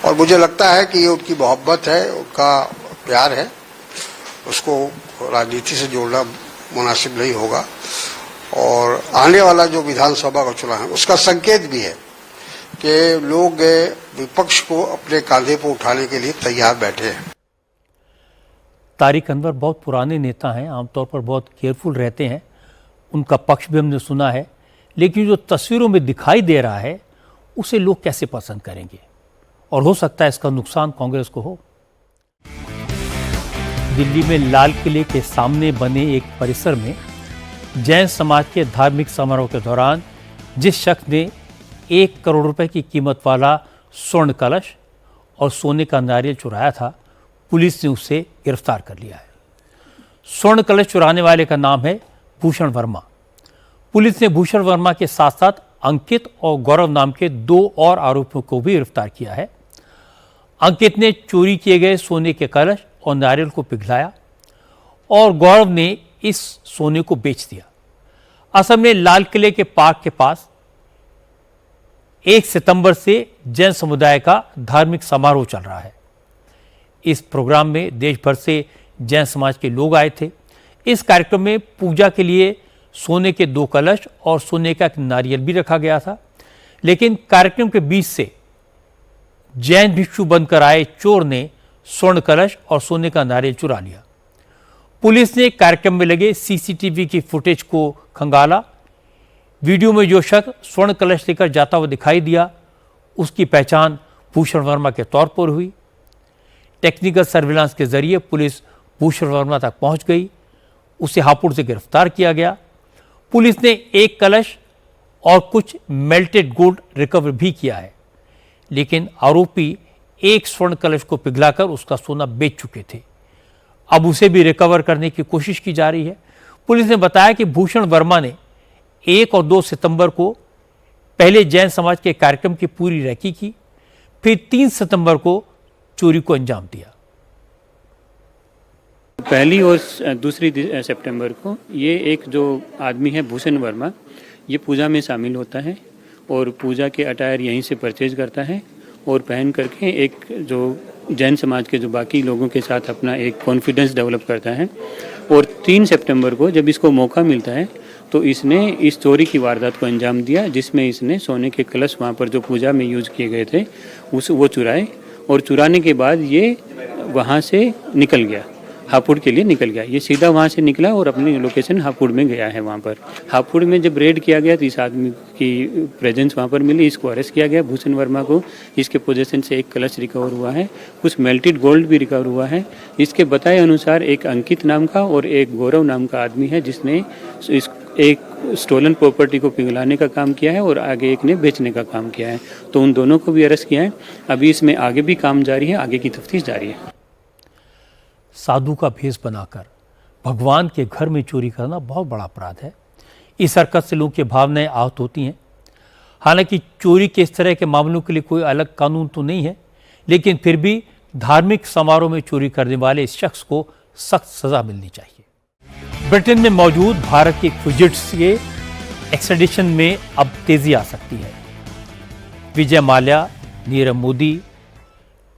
Speaker 4: और मुझे लगता है कि ये उनकी मोहब्बत है, उनका प्यार है, उसको राजनीति से जोड़ना मुनासिब नहीं होगा। और आने वाला जो विधानसभा का चुनाव है उसका संकेत भी है कि लोग विपक्ष को अपने कांधे पर उठाने के लिए तैयार बैठे हैं।
Speaker 1: तारिक अनवर बहुत पुराने नेता हैं, आमतौर पर बहुत केयरफुल रहते हैं, उनका पक्ष भी हमने सुना है, लेकिन जो तस्वीरों में दिखाई दे रहा है उसे लोग कैसे पसंद करेंगे, और हो सकता है इसका नुकसान कांग्रेस को हो। दिल्ली में लाल किले के सामने बने एक परिसर में जैन समाज के धार्मिक समारोह के दौरान जिस शख्स ने 1 करोड़ रुपए की कीमत वाला स्वर्ण कलश और सोने का नारियल चुराया था, पुलिस ने उसे गिरफ्तार कर लिया है। स्वर्ण कलश चुराने वाले का नाम है भूषण वर्मा। पुलिस ने भूषण वर्मा के साथ साथ अंकित और गौरव नाम के 2 और आरोपियों को भी गिरफ्तार किया है। अंकित ने चोरी किए गए सोने के कलश और नारियल को पिघलाया और गौरव ने इस सोने को बेच दिया। असम में लाल किले के पार्क के पास 1 सितंबर से जैन समुदाय का धार्मिक समारोह चल रहा है। इस प्रोग्राम में देश भर से जैन समाज के लोग आए थे। इस कार्यक्रम में पूजा के लिए सोने के 2 कलश और सोने का एक नारियल भी रखा गया था, लेकिन कार्यक्रम के बीच से जैन भिक्षु बनकर आए चोर ने स्वर्ण कलश और सोने का नारियल चुरा लिया। पुलिस ने कार्यक्रम में लगे सीसीटीवी की फुटेज को खंगाला। वीडियो में जो शख्स स्वर्ण कलश लेकर जाता हुआ दिखाई दिया, उसकी पहचान भूषण वर्मा के तौर पर हुई। टेक्निकल सर्विलांस के जरिए पुलिस भूषण वर्मा तक पहुंच गई, उसे हापुड़ से गिरफ्तार किया गया। पुलिस ने 1 कलश और कुछ मेल्टेड गोल्ड रिकवर भी किया है, लेकिन आरोपी 1 स्वर्ण कलश को पिघलाकर उसका सोना बेच चुके थे। अब उसे भी रिकवर करने की कोशिश की जा रही है। पुलिस ने बताया कि भूषण वर्मा ने 1 और 2 सितंबर को पहले जैन समाज के कार्यक्रम की पूरी रैकी की, फिर 3 सितंबर को चोरी को अंजाम दिया।
Speaker 2: पहली और दूसरी सितंबर को ये एक जो आदमी है भूषण वर्मा, ये पूजा में शामिल होता है और पूजा के अटायर यहीं से परचेज करता है और पहन करके एक जो जैन समाज के जो बाकी लोगों के साथ अपना एक कॉन्फिडेंस डेवलप करता है। और 3 सितंबर को जब इसको मौका मिलता है तो इसने इस चोरी की वारदात को अंजाम दिया, जिसमें इसने सोने के कलश वहाँ पर जो पूजा में यूज किए गए थे वो चुराए और चुराने के बाद ये वहाँ से निकल गया, हापुड़ के लिए निकल गया। ये सीधा वहाँ से निकला और अपनी लोकेशन हापुड़ में गया है। वहाँ पर हापुड़ में जब रेड किया गया तो इस आदमी की प्रेजेंस वहाँ पर मिली, इसको अरेस्ट किया गया भूषण वर्मा को। इसके पोजीशन से एक कलश रिकवर हुआ है, कुछ मेल्टेड गोल्ड भी रिकवर हुआ है। इसके बताए अनुसार एक अंकित नाम का और एक गौरव नाम का आदमी है जिसने एक स्टोलन प्रॉपर्टी को पिघलाने का काम किया है और आगे एक ने बेचने का काम किया है। तो उन दोनों को भी अरेस्ट किया है। अभी इसमें आगे भी काम जारी है, आगे की तफ्तीश जारी है।
Speaker 1: साधु का भेष बनाकर भगवान के घर में चोरी करना बहुत बड़ा अपराध है। इस हरकत से लोगों की भावनाएं आहत होती हैं। हालांकि चोरी के इस तरह के मामलों के लिए कोई अलग कानून तो नहीं है, लेकिन फिर भी धार्मिक समारोह में चोरी करने वाले इस शख्स को सख्त सजा मिलनी चाहिए। ब्रिटेन में मौजूद भारत के फुजिटिव्स के एक्स्ट्रेडिशन में अब तेजी आ सकती है। विजय माल्या, नीरव मोदी,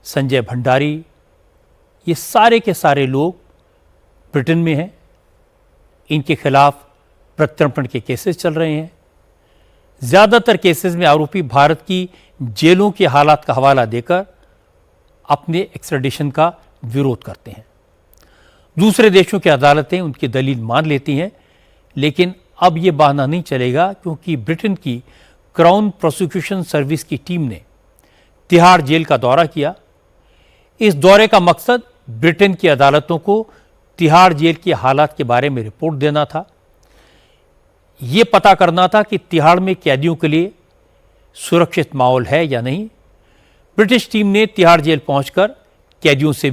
Speaker 1: संजय भंडारी, ये सारे के सारे लोग ब्रिटेन में हैं। इनके खिलाफ प्रत्यर्पण के केसेस चल रहे हैं। ज़्यादातर केसेस में आरोपी भारत की जेलों के हालात का हवाला देकर अपने एक्स्ट्रेडिशन का विरोध करते हैं। दूसरे देशों की अदालतें उनकी दलील मान लेती हैं, लेकिन अब ये बहाना नहीं चलेगा, क्योंकि ब्रिटेन की क्राउन प्रोसिक्यूशन सर्विस की टीम ने तिहाड़ जेल का दौरा किया। इस दौरे का मकसद ब्रिटेन की अदालतों को तिहाड़ जेल के हालात के बारे में रिपोर्ट देना था। ये पता करना था कि तिहाड़ में कैदियों के लिए सुरक्षित माहौल है या नहीं। ब्रिटिश टीम ने तिहाड़ जेल पहुंचकर कैदियों से